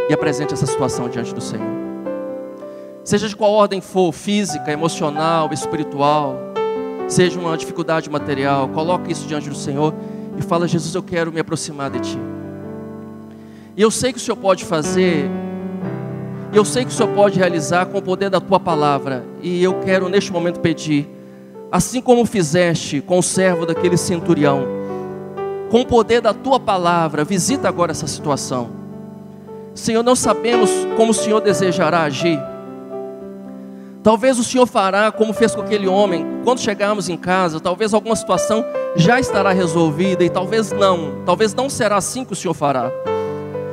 e apresente essa situação diante do Senhor. Seja de qual ordem for, física, emocional, espiritual, seja uma dificuldade material, coloque isso diante do Senhor e fala: Jesus, eu quero me aproximar de Ti. E eu sei que o Senhor pode fazer, e eu sei que o Senhor pode realizar com o poder da Tua palavra. E eu quero neste momento pedir, assim como fizeste com o servo daquele centurião, com o poder da Tua palavra, visita agora essa situação. Senhor, não sabemos como o Senhor desejará agir. Talvez o Senhor fará como fez com aquele homem. Quando chegarmos em casa, talvez alguma situação já estará resolvida, e talvez não será assim que o Senhor fará.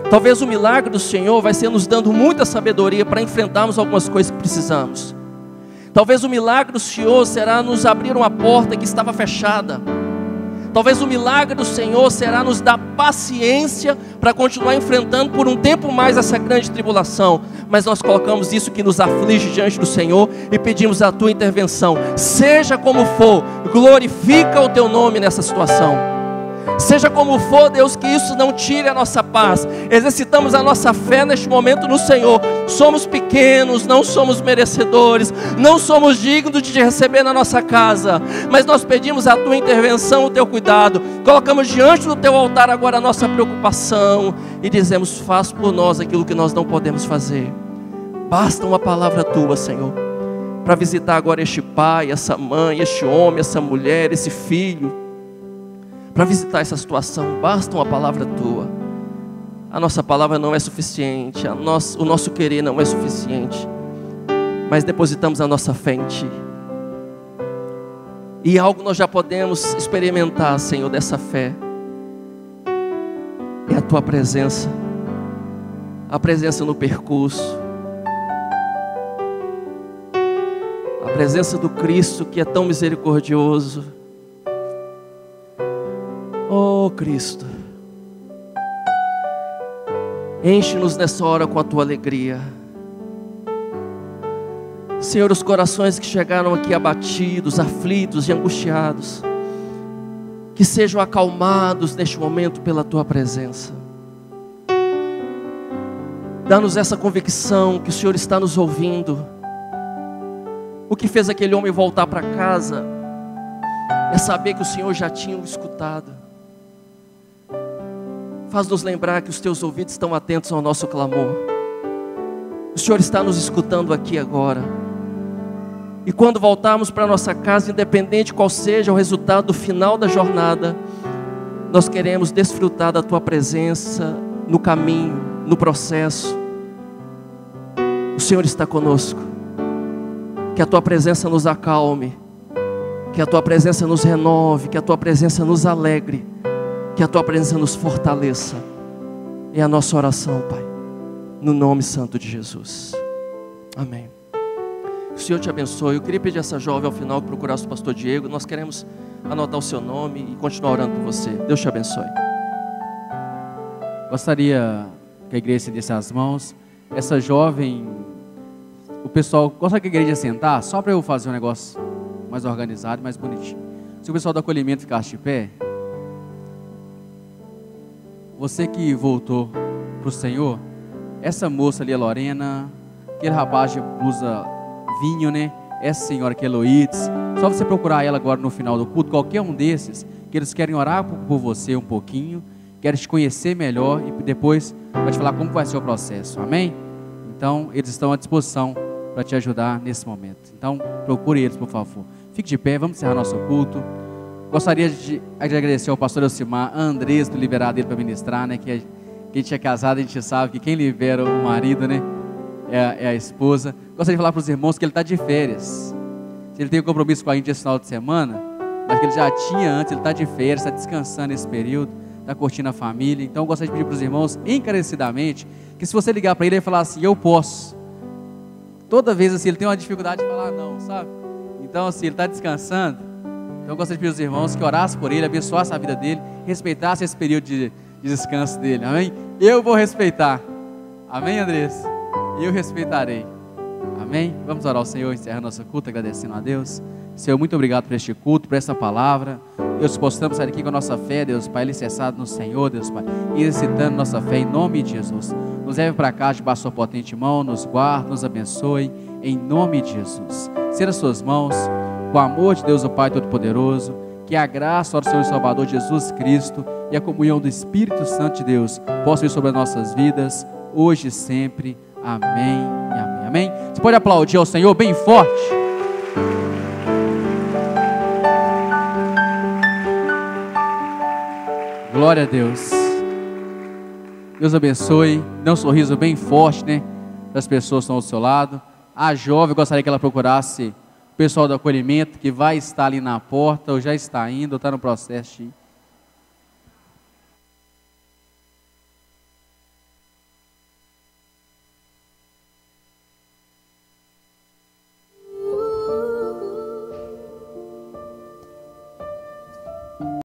Talvez o milagre do Senhor vai ser nos dando muita sabedoria para enfrentarmos algumas coisas que precisamos. Talvez o milagre do Senhor será nos abrir uma porta que estava fechada. Talvez o milagre do Senhor será nos dar paciência para continuar enfrentando por um tempo mais essa grande tribulação. Mas nós colocamos isso que nos aflige diante do Senhor e pedimos a tua intervenção. Seja como for, glorifica o teu nome nessa situação. Seja como for, Deus, que isso não tire a nossa paz. Exercitamos a nossa fé neste momento no Senhor. Somos pequenos, não somos merecedores, não somos dignos de te receber na nossa casa, mas nós pedimos a tua intervenção, o teu cuidado. Colocamos diante do teu altar agora a nossa preocupação e dizemos: faz por nós aquilo que nós não podemos fazer. Basta uma palavra tua, Senhor, para visitar agora este pai, essa mãe, este homem, essa mulher, esse filho, para visitar essa situação. Basta uma palavra tua. A nossa palavra não é suficiente, o nosso querer não é suficiente, mas depositamos a nossa fé em ti. E algo nós já podemos experimentar, Senhor, dessa fé. É a tua presença, a presença no percurso, a presença do Cristo que é tão misericordioso. Oh Cristo, enche-nos nessa hora com a tua alegria. Senhor, os corações que chegaram aqui abatidos, aflitos e angustiados, que sejam acalmados neste momento pela tua presença. Dá-nos essa convicção que o Senhor está nos ouvindo. O que fez aquele homem voltar para casa é saber que o Senhor já tinha o escutado. Faz-nos lembrar que os teus ouvidos estão atentos ao nosso clamor. O Senhor está nos escutando aqui agora. E quando voltarmos para nossa casa, independente qual seja o resultado final da jornada, nós queremos desfrutar da tua presença no caminho, no processo. O Senhor está conosco. Que a tua presença nos acalme, que a tua presença nos renove, que a tua presença nos alegre, que a tua presença nos fortaleça. É a nossa oração, Pai, no nome santo de Jesus. Amém. Que o Senhor te abençoe. Eu queria pedir a essa jovem ao final que procurasse o pastor Diego. Nós queremos anotar o seu nome e continuar orando por você. Deus te abençoe. Gostaria que a igreja estendesse as mãos. Essa jovem, o pessoal, gosta que a igreja sentar, só para eu fazer um negócio mais organizado, mais bonitinho. Se o pessoal do acolhimento ficasse de pé. Você que voltou para o Senhor, essa moça ali, a Lorena, aquele rapaz de blusa vinho, né? Essa senhora que é Eloides, só você procurar ela agora no final do culto, qualquer um desses, que eles querem orar por você um pouquinho, querem te conhecer melhor e depois vai te falar como vai ser o processo, amém? Então, eles estão à disposição para te ajudar nesse momento. Então, procure eles, por favor. Fique de pé, vamos encerrar nosso culto. Gostaria de agradecer ao pastor Elcimar, a Andrés, por liberar dele para ministrar, né? Que a gente é casado, a gente sabe que quem libera o marido, né? É a esposa. Gostaria de falar para os irmãos que ele está de férias. Se ele tem um compromisso com a gente esse final de semana, mas que ele já tinha antes, ele está de férias, está descansando nesse período, está curtindo a família. Então, gostaria de pedir para os irmãos, encarecidamente, que se você ligar para ele e falar assim, eu posso. Toda vez assim, ele tem uma dificuldade de falar não, sabe? Então, assim, ele está descansando. Então, eu gostaria de pedir aos irmãos que orassem por ele, abençoassem a vida dele, respeitassem esse período de descanso dele, amém? Eu vou respeitar, amém, Andrés? Eu respeitarei, amém? Vamos orar ao Senhor, encerrar nosso culto, agradecendo a Deus. Senhor, muito obrigado por este culto, por esta palavra. Deus, possamos sair aqui com a nossa fé, Deus Pai, alicerçado no Senhor, Deus Pai, exercitando nossa fé em nome de Jesus. Nos leve para cá debaixo da sua potente mão, nos guarde, nos abençoe, em nome de Jesus. Ser as suas mãos, com o amor de Deus, o Pai Todo-Poderoso, que a graça do Senhor e Salvador Jesus Cristo e a comunhão do Espírito Santo de Deus possa vir sobre as nossas vidas, hoje e sempre. Amém e amém. Amém? Você pode aplaudir ao Senhor bem forte? Glória a Deus. Deus abençoe. Dê um sorriso bem forte, né? Para as pessoas que estão ao seu lado. A jovem, eu gostaria que ela procurasse o pessoal do acolhimento, que vai estar ali na porta, ou já está indo, ou está no processo de ir.